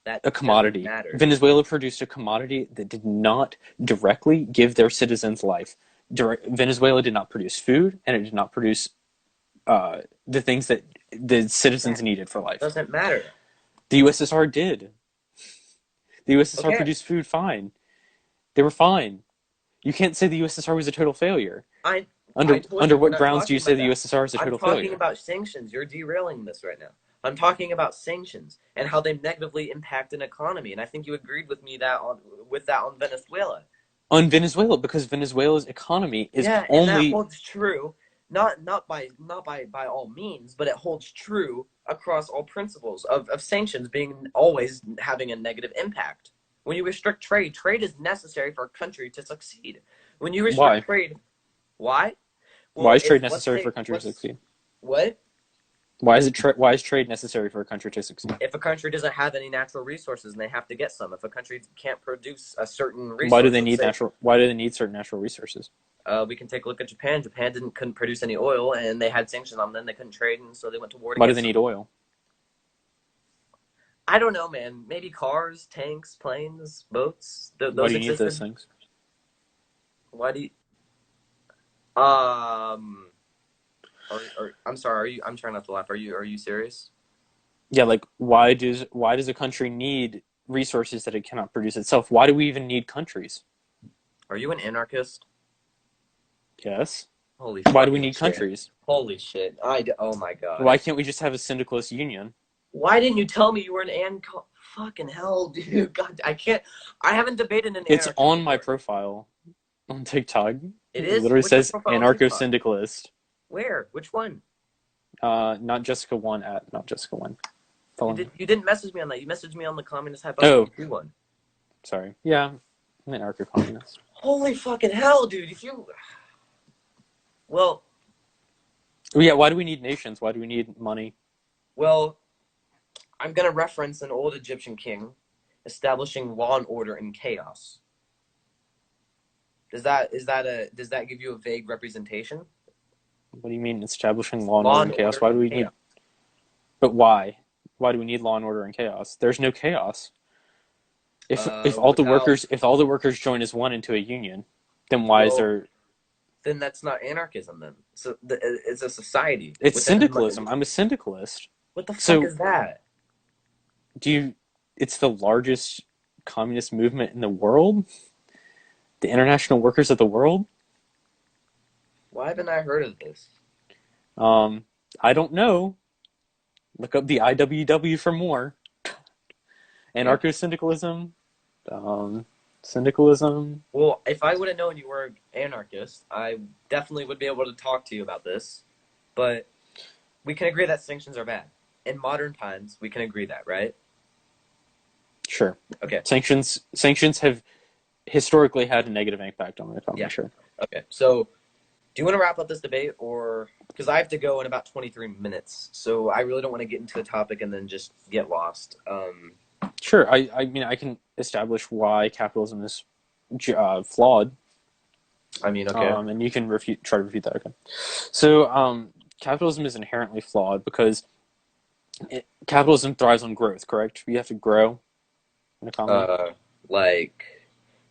That a doesn't commodity. matter. Venezuela produced a commodity that did not directly give their citizens life. Venezuela did not produce food, and it did not produce the things that the citizens That needed for life. doesn't matter. The USSR did. The USSR Okay, produced food fine. They were fine. You can't say the USSR was a total failure. I I Under told under you we're what not grounds do you talking say about the that. USSR is a I'm total talking failure? about sanctions. You're derailing this right now. I'm talking about sanctions and how they negatively impact an economy, and I think you agreed with me that on Venezuela. On Venezuela, because Venezuela's economy is Yeah, and that only holds true. Not by all means, but it holds true across all principles of sanctions being always having a negative impact. When you restrict trade, trade is necessary for a country to succeed. When you restrict why? trade, why? Why Well, is trade if let's necessary for say a country to let's succeed? what Why is trade necessary for a country to succeed? if a country doesn't have any natural resources and they have to get some? If a country can't produce a certain Why do resource, they let's need say natural? Why do they need certain natural resources? we can take a look at Japan. Japan couldn't produce any oil, and they had sanctions on them. They couldn't trade, and so they went to war to Why do get they some. need oil? I don't know, man. Maybe cars, tanks, planes, boats. Why do Those you need those existed. things? Why do you? Um. I'm sorry. Are you? I'm trying not to laugh. Are you serious? Yeah, like why does a country need resources that it cannot produce itself? Why do we even need countries? Are you an anarchist? Yes. Holy Why do we fucking need shit! countries? Holy shit! Oh my god! Why can't we just have a syndicalist union? Why didn't you tell me you were an fucking hell, dude? God, I can't. I haven't debated an It's anarchist on my before. profile on TikTok. It It is. literally What's your says profile on anarcho TikTok? syndicalist. Where? Which one? NotJessica1 at NotJessica1. Follow me. You didn't message me on that. You messaged me on the Communist Oh, Hypothesis one. sorry. Yeah, I'm an anarcho communist. Holy fucking hell, dude! If you well, Yeah, why do we need nations? Why do we need money? well, I'm gonna reference an old Egyptian king establishing law and order in chaos. Does that give you a vague representation? What do you mean establishing law and Law order and and chaos? order Why do in we chaos. need? But why? Why do we need law and order and chaos? There's no chaos. Without If all the workers join as one into a union, then why is well, there? then that's not anarchism. Then so it's a society It's within syndicalism. I'm a syndicalist. what the fuck So is that? do you? It's the largest communist movement in the world. The International Workers of the World. Why haven't I heard of this? Um, I don't know. Look up the IWW for more. Yeah. Anarcho-syndicalism. Syndicalism. Well, if I would have known you were an anarchist, I definitely would be able to talk to you about this. But we can agree that sanctions are bad. In modern times, we can agree that, right? Sure. Okay. Sanctions have historically had a negative impact on the economy. Yeah. Sure. Okay. So, do you want to wrap up this debate, or because I have to go in about 23 minutes, so I really don't want to get into a topic and then just get lost. Sure. I mean, I can establish why capitalism is flawed. I mean, okay. And you can try to refute that. Okay. So, capitalism is inherently flawed because capitalism thrives on growth. Correct? You have to grow an economy. Uh, like,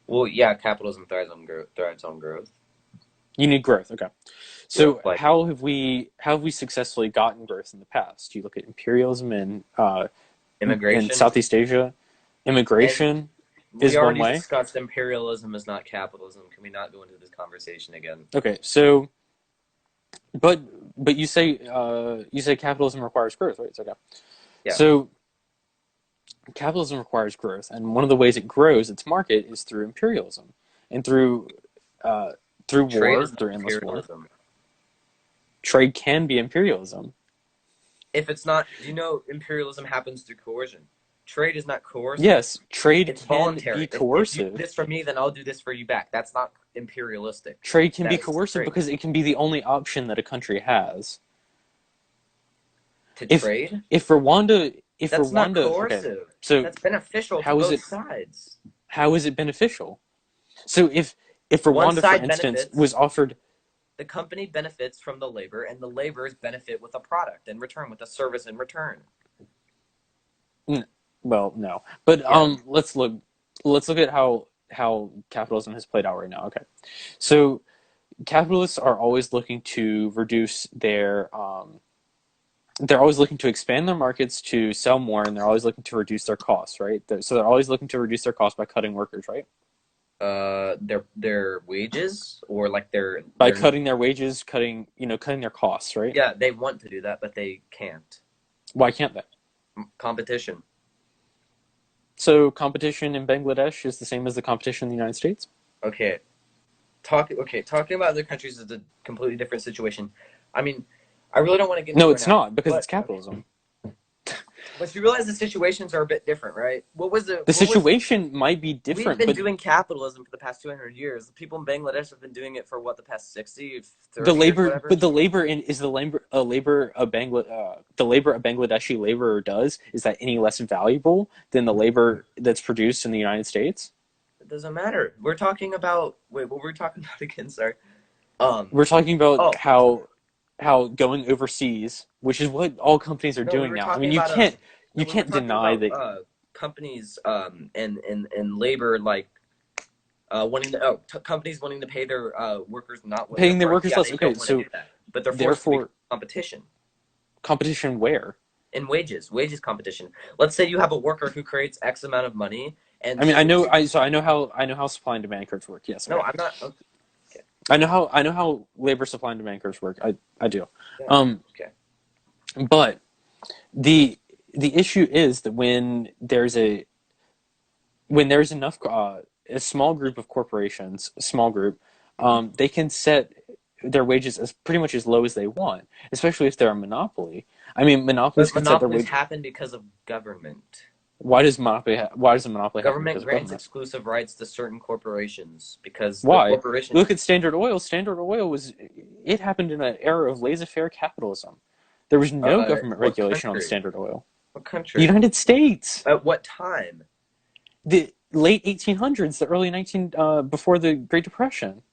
well, yeah, capitalism thrives on growth. Thrives on growth. You need growth. Okay. Growth, So like how have we successfully gotten growth in the past? You look at imperialism in immigration, Southeast Asia. and Immigration we is one already way. discussed imperialism is not capitalism. Can we not go into this conversation again? Okay. So, but you say capitalism requires growth, right? It's okay. Yeah. So capitalism requires growth, and one of the ways it grows its market is through imperialism and uh, through Trade war, is not through endless war. imperialism. Trade can be imperialism. If it's not, do you know imperialism happens through coercion? Trade is not coercive. Yes, trade It's can be voluntary. If you do coercive. this for me, then I'll do this for you back. That's not imperialistic. Trade can be That is coercive trade. because it can be the only option that a country has. To If trade? if Rwanda if That's not Rwanda okay, coercive. so That's beneficial to how is both it sides. how is it beneficial? So if One Rwanda, for side instance, benefits, was offered the company benefits from the labor, and the laborers benefit with a product in return, with a service in return. well, no, but Yeah. let's look at how capitalism has played out right now. Okay, so capitalists are always looking to reduce their they're always looking to expand their markets to sell more, and they're always looking to reduce their costs, right? So they're always looking to reduce their costs by cutting workers, right? Their wages, or like By their cutting their wages, cutting their costs, right? yeah, they want to do that, but they can't. Why can't they? Competition. So competition in Bangladesh is the same as the competition in the United States? Okay, talking about other countries is a completely different situation. I mean, I really don't want to get into No, it right it's now, not because it's but okay. capitalism. But you realize the situations are a bit different, right? The What was situation might be We've different, been but doing capitalism for the past 200 years. The people in Bangladesh have been doing it for what, the past 60, the 30 years, labor, whatever. but the labor in is the labor a Bangladeshi laborer does, is that any less valuable than the labor that's produced in the United States? It doesn't matter. We're talking about, wait, what were we talking about again? Sorry. We're talking about Oh, how going overseas, which is what all companies are no, we doing were now. I talking mean, about no, you we were can't talking deny about that companies and labor, like wanting to companies wanting to pay their workers not what they're paying their worth. workers Yeah, less. they Okay, don't want to do so that, but they're forced to because therefore, of competition. competition where? In wages competition. Let's say you have a worker who creates X amount of money, and I mean, so you, I know how supply and demand curves work. Yes, no, okay. I'm not. Okay, I know how labor supply and demand curves work. I do. yeah, Um, okay. but the the issue is that when there's enough a small group of corporations, a small group, Hmm. they can set their wages as pretty much as low as they want, especially if they're a monopoly. I mean, monopolies But could set their monopolies wage. happen because of government. Why does a monopoly happen Government because of grants government? exclusive rights to certain corporations because the Why? corporation. Look at Standard Oil. Standard Oil was it happened in an era of laissez-faire capitalism. There was no government What regulation on country? Standard Oil. What The country? United States, At what time? the late 1800s, the early 19 before the Great Depression.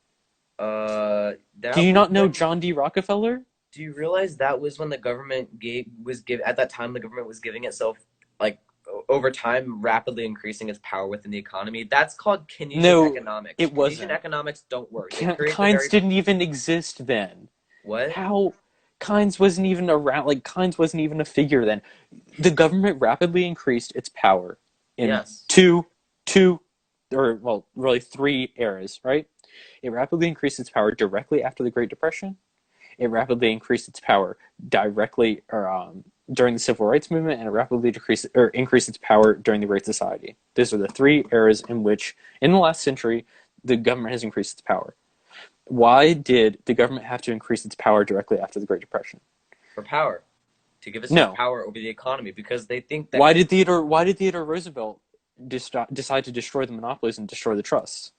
Do That you was not know when. John D. Rockefeller? Do you realize that was when the government was give at that time the government was giving itself, like, over time, rapidly increasing its power within the economy? That's called Keynesian No, economics. it Keynesian wasn't. economics don't work. It creates a Kynes very didn't even exist then. what? How Kynes wasn't even around? Like Kynes wasn't even a figure then. The government rapidly increased its power in Yes. two, or well, really three eras, right? It rapidly increased its power directly after the Great Depression. It rapidly increased its power directly or during the Civil Rights Movement, and it rapidly decreased or increased its power during the Great Society. These are the three eras in which, in the last century, the government has increased its power. Why did the government have to increase its power directly after the Great Depression? For power, to give itself No. power over the economy, because they think that Why did Theodore Roosevelt decide to destroy the monopolies and destroy the trusts?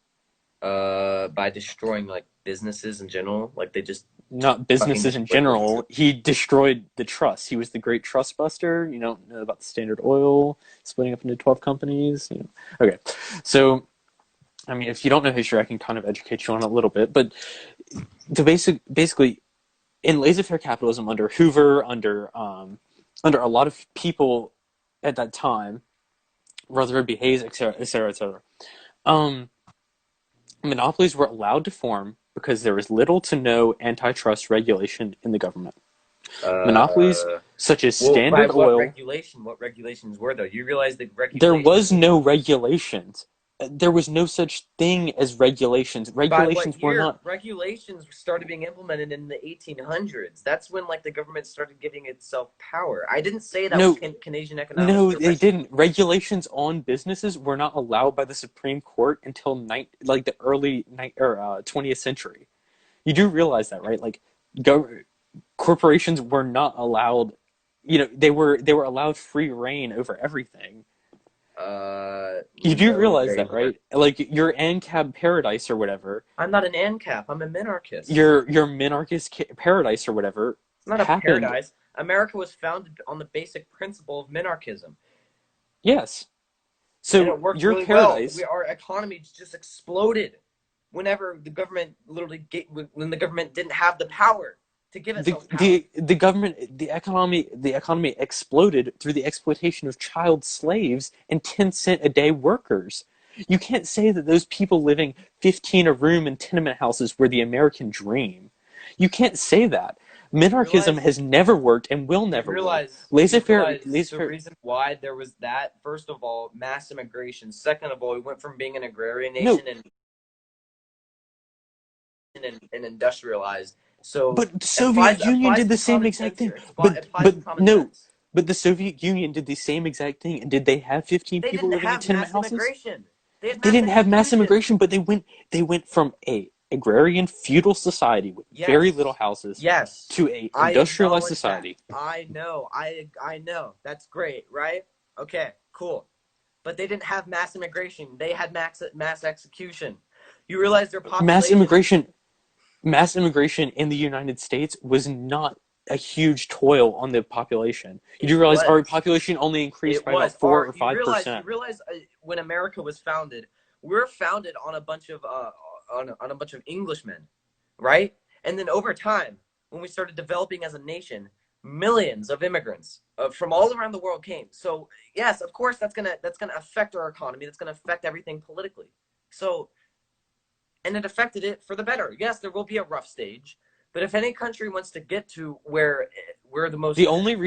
by destroying, like, businesses in general, like they just Not fucking businesses in destroyed businesses. general. He destroyed the trusts. He was the great trust buster. You don't know about the Standard Oil splitting up into 12 companies. Okay, so I mean, if you don't know history, I can kind of educate you on a little bit. But basically, in laissez-faire capitalism under Hoover, under a lot of people at that time, Rutherford B. Hayes, etc., etc., etc. Monopolies were allowed to form because there was little to no antitrust regulation in the government. Monopolies Uh, such as well, by Standard what Oil, regulation? What regulations were there? You realize that there was regulations. no regulations. There was no such thing as regulations. By what Regulations were year? not. Regulations started being implemented in the 1800s. That's when, like, the government started giving itself power. I didn't say that was No, Keynesian economics no, they direction. didn't. Regulations on businesses were not allowed by the Supreme Court until like the early 20th century. You do realize that, right? Like, go, corporations were not allowed. They were allowed free reign over everything. You do No, realize very that, much. right? Like your ANCAP paradise or whatever, I'm not an ANCAP. I'm a minarchist. your minarchist paradise or whatever It's not a happened. paradise. America was founded on the basic principle of minarchism, Yes. and So it worked your really well. paradise, Our economy just exploded whenever the government when the government didn't have the power to give itself power. the government, the economy exploded through the exploitation of child slaves and 10 cent a day workers. You can't say that those people living 15 a room in tenement houses were the American dream. You can't say that. You Minarchism realize has never worked and will you never work. realize you Laissez-faire, realize the laissez-faire. reason why there was that. First of all, mass immigration. Second of all, we went from being an agrarian No, nation and industrialized. So but the Soviet Union apply did the some same common exact sense thing. here. Apply But some common no, sense. but the Soviet Union did the same exact thing. And did they have 15 They people didn't living in have tenement mass houses? immigration. They had They mass didn't have mass execution. immigration, but they went from a agrarian feudal society with very little Yes. houses Yes. to a I industrialized acknowledge that. society. I know. I know. That's great, right? Okay, cool. But they didn't have mass immigration. They had mass execution. You realize their Mass population. immigration, mass immigration in the United States was not a huge toil on the population. You do It realize our was. population only increased It by about was. four Our or you five realize percent. when America was founded, we were founded on a bunch of on a bunch of Englishmen, right? And then over time, when we started developing as a nation, millions of immigrants from all around the world came. So yes, of course, that's gonna affect our economy. That's gonna affect everything politically. So and it affected it for the better. Yes, there will be a rough stage, but if any country wants to get to where the most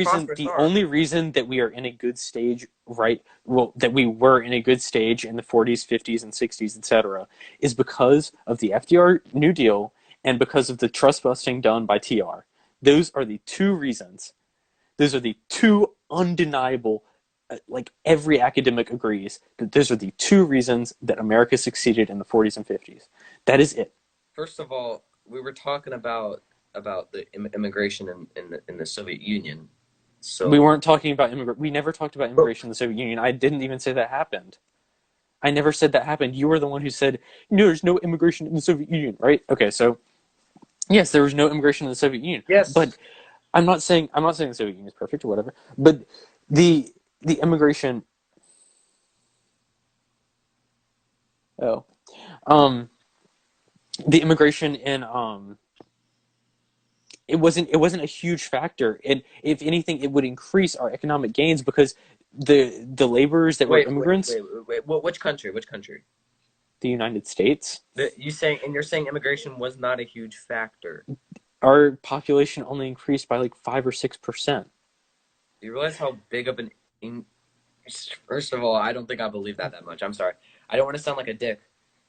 prosperous The are, only reason that we are in a good stage, right? Well, that we were in a good stage in the 40s, 50s, and 60s, etc., is because of the FDR New Deal and because of the trust busting done by TR. Those are the two reasons. Those are the two undeniable, like every academic agrees that those are the two reasons that America succeeded in the 40s and 50s. That is it. first of all, we were talking about the immigration in the Soviet Union. We So, weren't talking about immigration. We never talked about but immigration in the Soviet Union. I didn't even say that happened. I never said that happened. You were the one who said, no, there's no immigration in the Soviet Union, right? Okay, so yes, there was no immigration in the Soviet Union. But yes, I'm not saying the Soviet Union is perfect or whatever. But the the immigration oh um the immigration in it wasn't a huge factor. And if anything, it would increase our economic gains because the laborers that were immigrants, wait. Well, which country? Which country? the United States, You're saying immigration was not a huge factor. our population only increased by like 5 or 6%. Do you realize how big of an in, first of all, I don't think I believe that much. I'm sorry. I don't want to sound like a dick,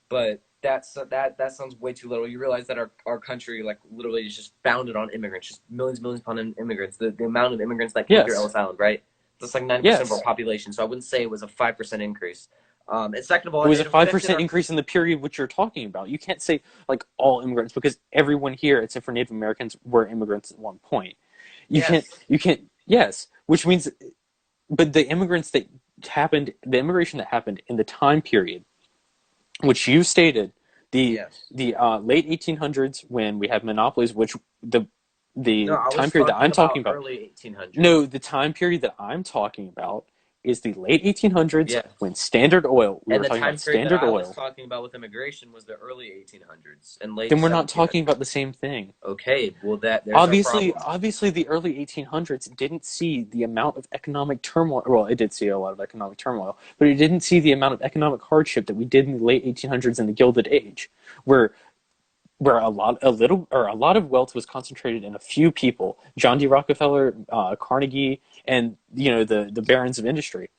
but that sounds way too little. You realize that our country like literally is just founded on immigrants, just millions upon immigrants. The amount of immigrants that came through Yes, Ellis Island, right? That's like 90% of our yes. population. So I wouldn't say it was a 5% increase. And second of all, It was a it five affected percent our increase in the period which you're talking about. You can't say like all immigrants because everyone here, except for Native Americans, were immigrants at one point. You can't. yes, You can't. Yes, which means, but the immigration that happened in the time period which you stated, the yes. late 1800s when we had monopolies, which the No, the I time was period that talking I'm talking about about. early 1800s. No, the time period that I'm talking about is the late 1800s Yes. when Standard Oil. We And were the talking time about period that Standard I was Oil. talking about with immigration was the early 1800s and late Then we're not talking 1700s. about the same thing. Okay, well there's our Obviously, problem. obviously, the early 1800s didn't see the amount of economic turmoil. Well, it did see a lot of economic turmoil, but it didn't see the amount of economic hardship that we did in the late 1800s in the Gilded Age, where a lot of wealth was concentrated in a few people: John D. Rockefeller, Carnegie, and the barons of industry.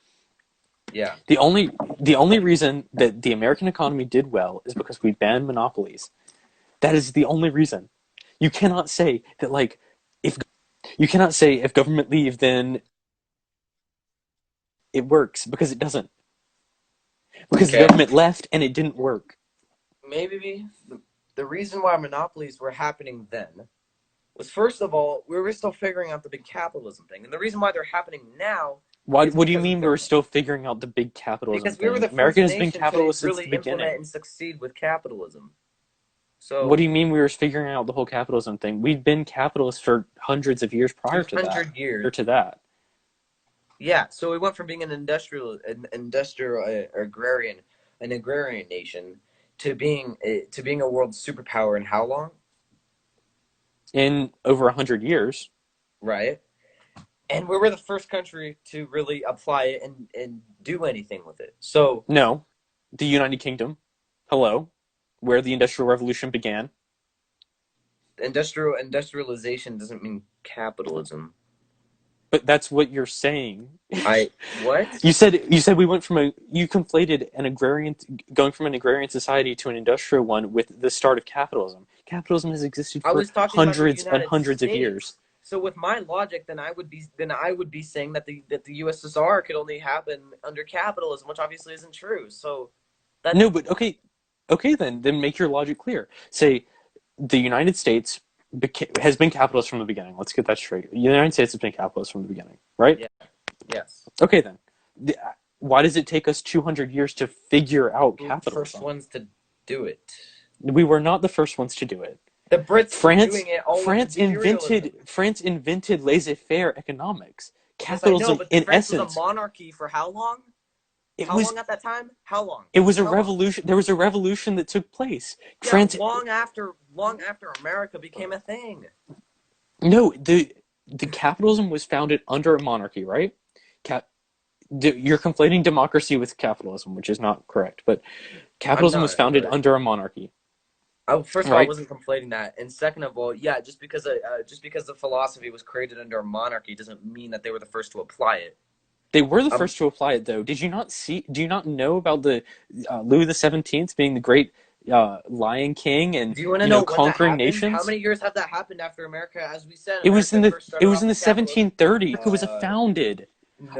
Yeah. The only reason that the American economy did well is because we banned monopolies. That is the only reason. You cannot say that if you cannot say if government leave then it works because it doesn't. Because the Okay. government left and it didn't work. Maybe the reason why monopolies were happening then was first of all, we were still figuring out the big capitalism thing. And the reason why they're happening now Why? It's What do you because of mean we were government. still figuring out the big capitalism Because we were thing? the America first has been nation to capitalist since the really implement beginning. and succeed with capitalism. What do So you mean we were figuring out the whole capitalism thing? We've been capitalists for hundreds of years prior to that. 200 years. Prior to that. Yeah, so we went from being an agrarian nation to being a world superpower in how long? In over 100 years. Right? And we were the first country to really apply it and do anything with it. So No, the United Kingdom. Hello, where the Industrial Revolution began. industrialization doesn't mean capitalism. But that's what you're saying. I what? You said we went from you conflated an agrarian going from an agrarian society to an industrial one with the start of capitalism. Capitalism has existed I for was talking about the hundreds and United hundreds of years. States. So with my logic, then I would be saying that the USSR could only happen under capitalism, which obviously isn't true. So that No, but okay, then make your logic clear. Say the United States has been capitalist from the beginning. Let's get that straight. The United States has been capitalist from the beginning, right? yeah, yes. Okay, then. Why does it take us 200 years to figure out We were the first capitalism? ones to do it. We were not the first ones to do it. The Brits were France doing it all with France invented imperialism. France invented laissez-faire economics. Yes, I know, Capitalism but in France was a essence, monarchy for how long? it How was long at that time? How long? it was a How long? revolution. There was a revolution that took place. Yeah, France long after America became a thing. No, the capitalism was founded under a monarchy, right? Cap, you're conflating democracy with capitalism, which is not correct. But I'm capitalism was not, founded but under a monarchy, first of all, I right? wasn't conflating that, and second of all, yeah, just because the philosophy was created under a monarchy doesn't mean that they were the first to apply it. They were the Um, first to apply it, though. Did you not see? Do you not know about the Louis the XVII being the great Lion King and do you want to know when that conquering happened? How nations? many years have that happened after America? As we said, It was America in the first it started was off in the with capitalism. 1730s. It was Uh, founded.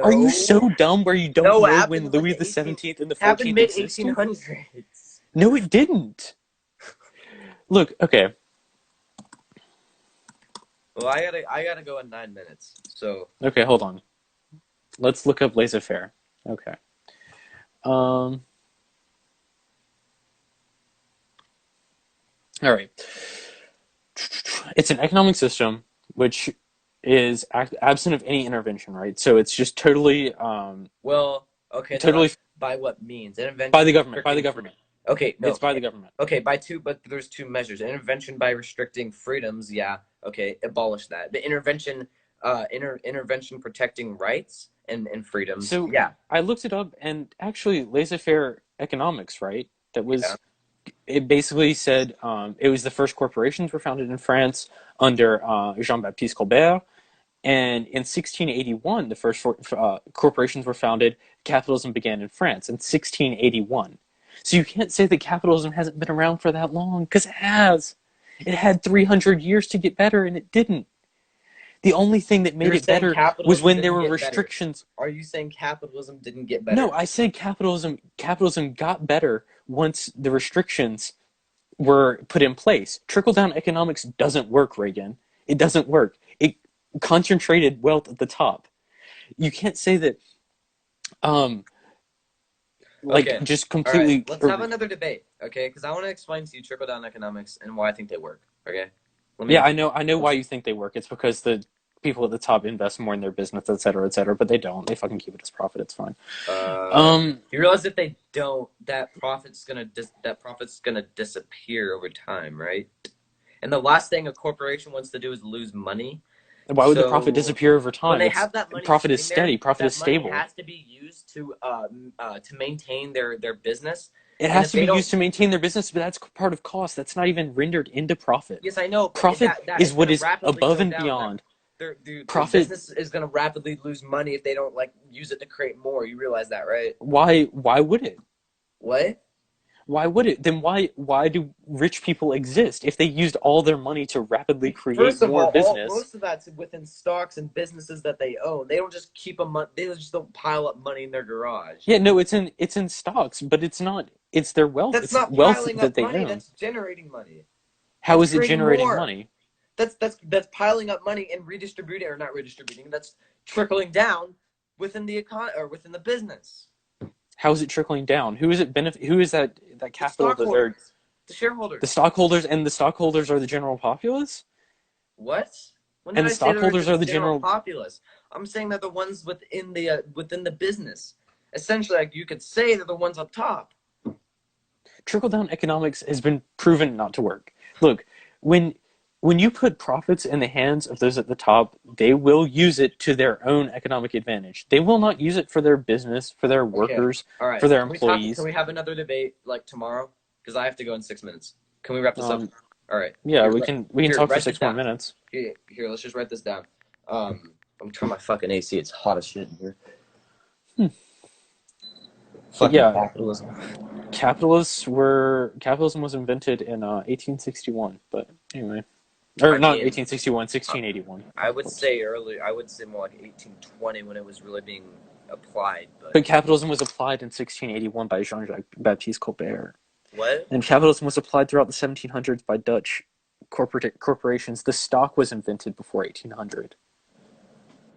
Are you no, so dumb where you don't no, it know when happened like Louis the the 18 Seventeenth and the happened 14th mid eighteen existed? hundreds. No, it didn't. Look, okay, Well, I gotta go in 9 minutes. So okay, hold on. Let's look up laissez-faire. Okay. Um. All right. It's an economic system which is absent of any intervention, right? So it's just totally, well, okay, then totally by what means? by Intervention the government. By the restricting government. okay, It's no. by the government. Okay, by two, but there's two measures. Intervention by restricting freedoms, yeah, okay, abolish that. But intervention protecting rights and freedoms, So yeah, I looked it up, and actually, laissez-faire economics, right? That yeah. was it. Basically said it was the first corporations were founded in France under Jean-Baptiste Colbert, and in 1681, the first corporations were founded. Capitalism began in France in 1681. So you can't say that capitalism hasn't been around for that long, because it has. It had 300 years to get better, and it didn't. The only thing that made You're it saying better was capitalism when there didn't were get better. restrictions. Are you saying capitalism didn't get No, better? I said capitalism got better once the restrictions were put in place. Trickle down economics doesn't work, Reagan. It doesn't work. It concentrated wealth at the top. You can't say that um like Okay. just All right. completely Let's have another debate, okay? Because I want to explain to you trickle down economics and why I think they work. Okay. Let yeah, me. I know why you think they work. It's because the people at the top invest more in their business, et cetera, but they don't. They fucking keep it as profit. It's fine. Um, You realize if they don't, that profit's gonna disappear over time, right? And the last thing a corporation wants to do is lose money. why would the profit So disappear over when time? they It's have that money profit is sitting there, steady. Profit is that money stable. has to be used to maintain their business. It And has if to they be don't, used to maintain their business, but that's part of cost. That's not even rendered into profit. yes, I know, but Profit that is is what gonna is rapidly above go and down. That beyond. their Profit. business is gonna rapidly lose money if they don't like use it to create more. You realize that, right? Why would it? What? Why would it? Then why do rich people exist if they used all their money to rapidly create First of more all, business? most of that's within stocks and businesses that they own. They don't just keep they just don't pile up money in their garage. Yeah, no, it's in stocks, but it's not. It's their wealth. That's It's not wealth piling that up they money. own. That's generating money. How That's is it creating generating more. money? That's piling up money and redistributing or not redistributing. That's trickling down. within the or within the business. How is it trickling down? Who is it Who is that The capital that they're stockholders, the the shareholders. stockholders, and the stockholders are the general populace? What? When did And the I say they were stockholders are the the general general populace? I'm saying they're the ones within the business. Essentially, like you could say they're the ones up top. trickle down economics has been proven not to work. Look, when you put profits in the hands of those at the top, they will use it to their own economic advantage. They will not use it for their business, for their Okay. workers, All for right. their Can we talk? Can employees. we have another debate like tomorrow? Because I have to go in 6 minutes. Can we wrap this up? Um, All right. yeah, Here, we can here, talk for write this six more down. minutes. Here, let's just write this down. I'm turning my fucking AC. It's hot as shit in here. But Fucking yeah, capitalism. capitalism was invented in 1861. But anyway, or I not mean, 1861, uh, 1681. I would Whoops. say earlier. I would say more like 1820 when it was really being applied. But But capitalism was applied in 1681 by Jean-Jacques Baptiste Colbert. what? And capitalism was applied throughout the 1700s by Dutch corporations. The stock was invented before 1800.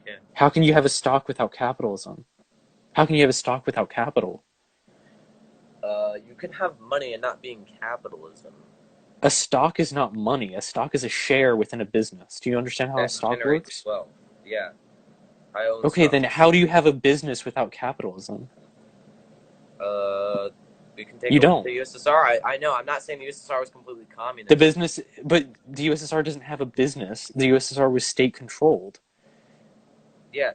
Okay. How can you have a stock without capitalism? How can you have a stock without capital? You can have money and not being capitalism. A stock is not money. A stock is a share within a business. Do you understand how a That stock generates works? wealth. Yeah, I own Okay, stock. then how do you have a business without capitalism? Uh, we can take You a look at don't. the USSR. I know. I'm not saying the USSR was completely The communist. business, but the USSR doesn't have a business. The USSR was state controlled. Yeah,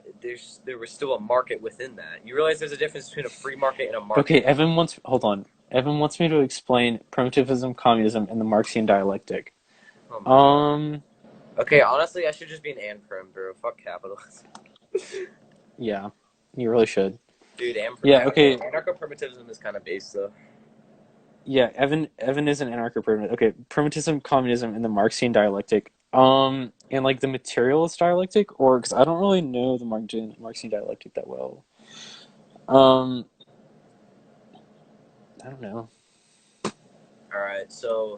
there was still a market within that. You realize there's a difference between a free market and a Okay, market. Hold on. Evan wants me to explain primitivism, communism, and the Marxian dialectic. Oh my god. Um, Okay, honestly, I should just be an Anprim, bro. Fuck capitalism. yeah, you really should. Dude, Yeah, okay, anarcho-primitivism is kind of based, though. yeah. Evan is an anarcho-primitive. Okay, primitivism, communism, and the Marxian dialectic. And like the materialist dialectic, or because I don't really know the Marxian dialectic that well. Um, I don't know. Alright, so,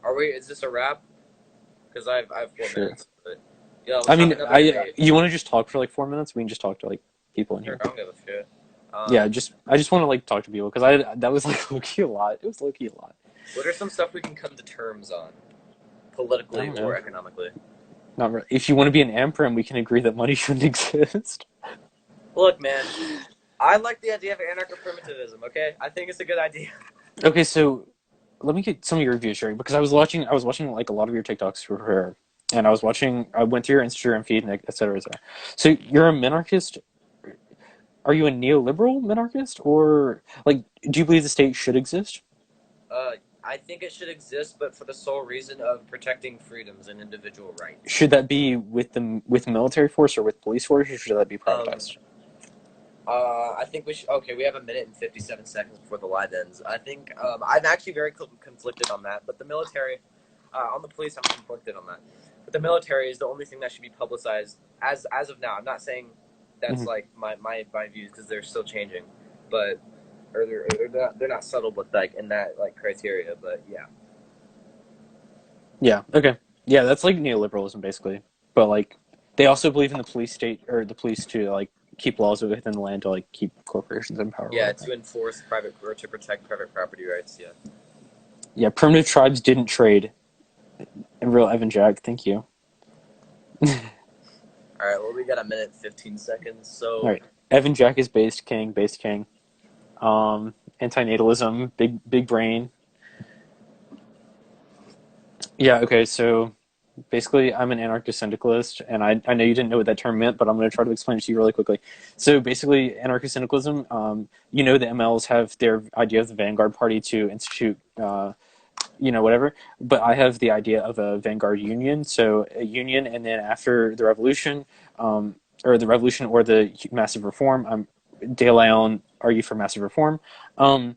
are we, is this a wrap? Because I have four Sure. minutes, but, yeah, let's I have mean, another I debate. you want to just talk for like 4 minutes? We can just talk to like people in Sure, here. I don't give a shit. Yeah, I just want to like talk to people because I that was like low key a lot. It was low key a lot. What are some stuff we can come to terms on, I politically don't or know. economically? Not really. If you want to be an Ampram, we can agree that money shouldn't exist. Look, man, I like the idea of anarcho-primitivism, okay? I think it's a good idea. Okay, so let me get some of your views, Sherry, because I was watching like a lot of your TikToks for her, and I went through your Instagram feed, and et cetera, et cetera. So you're a minarchist. Are you a neoliberal minarchist, or like, do you believe the state should exist? Uh, I think it should exist, but for the sole reason of protecting freedoms and individual rights. Should that be with military force or with police force, or should that be Um, privatized? I think we should. Okay, we have a minute and 57 seconds before the live ends. I think I'm actually very conflicted on that, but the military, on the police, I'm conflicted on that. But the military is the only thing that should be publicized as of now. I'm not saying that's Mm-hmm. like my views because they're still changing, but or they're not subtle with like in that like criteria. But yeah, Yeah. Okay. Yeah, that's like neoliberalism basically. But like they also believe in the police state or the police to like keep laws within the land to like keep corporations in power or yeah, whatever. to enforce private or to protect private property rights. Yeah. Yeah, primitive tribes didn't trade. And real Evan Jack, thank you. All right. Well, we got a minute and 15 seconds. All So right. Evan Jack is based king. Antinatalism, big brain. Yeah, okay, so basically I'm an anarcho-syndicalist, and I know you didn't know what that term meant, but I'm going to try to explain it to you really quickly. So basically, anarcho-syndicalism, you know the MLs have their idea of the vanguard party to institute whatever. But I have the idea of a vanguard union, so a union, and then after the revolution, or the revolution or the massive reform, De Leon argue for massive reform. Um,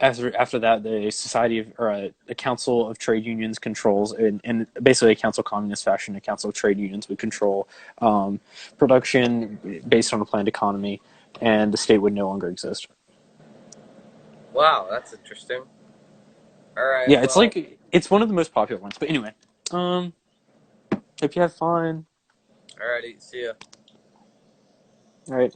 after that, the society of, or a council of trade unions controls, in basically a council communist fashion, a council of trade unions would control production based on a planned economy, and the state would no longer exist. wow, that's interesting. All right. Yeah, Well, it's one of the most popular ones. But anyway, hope you have fun. alrighty. See ya. All right.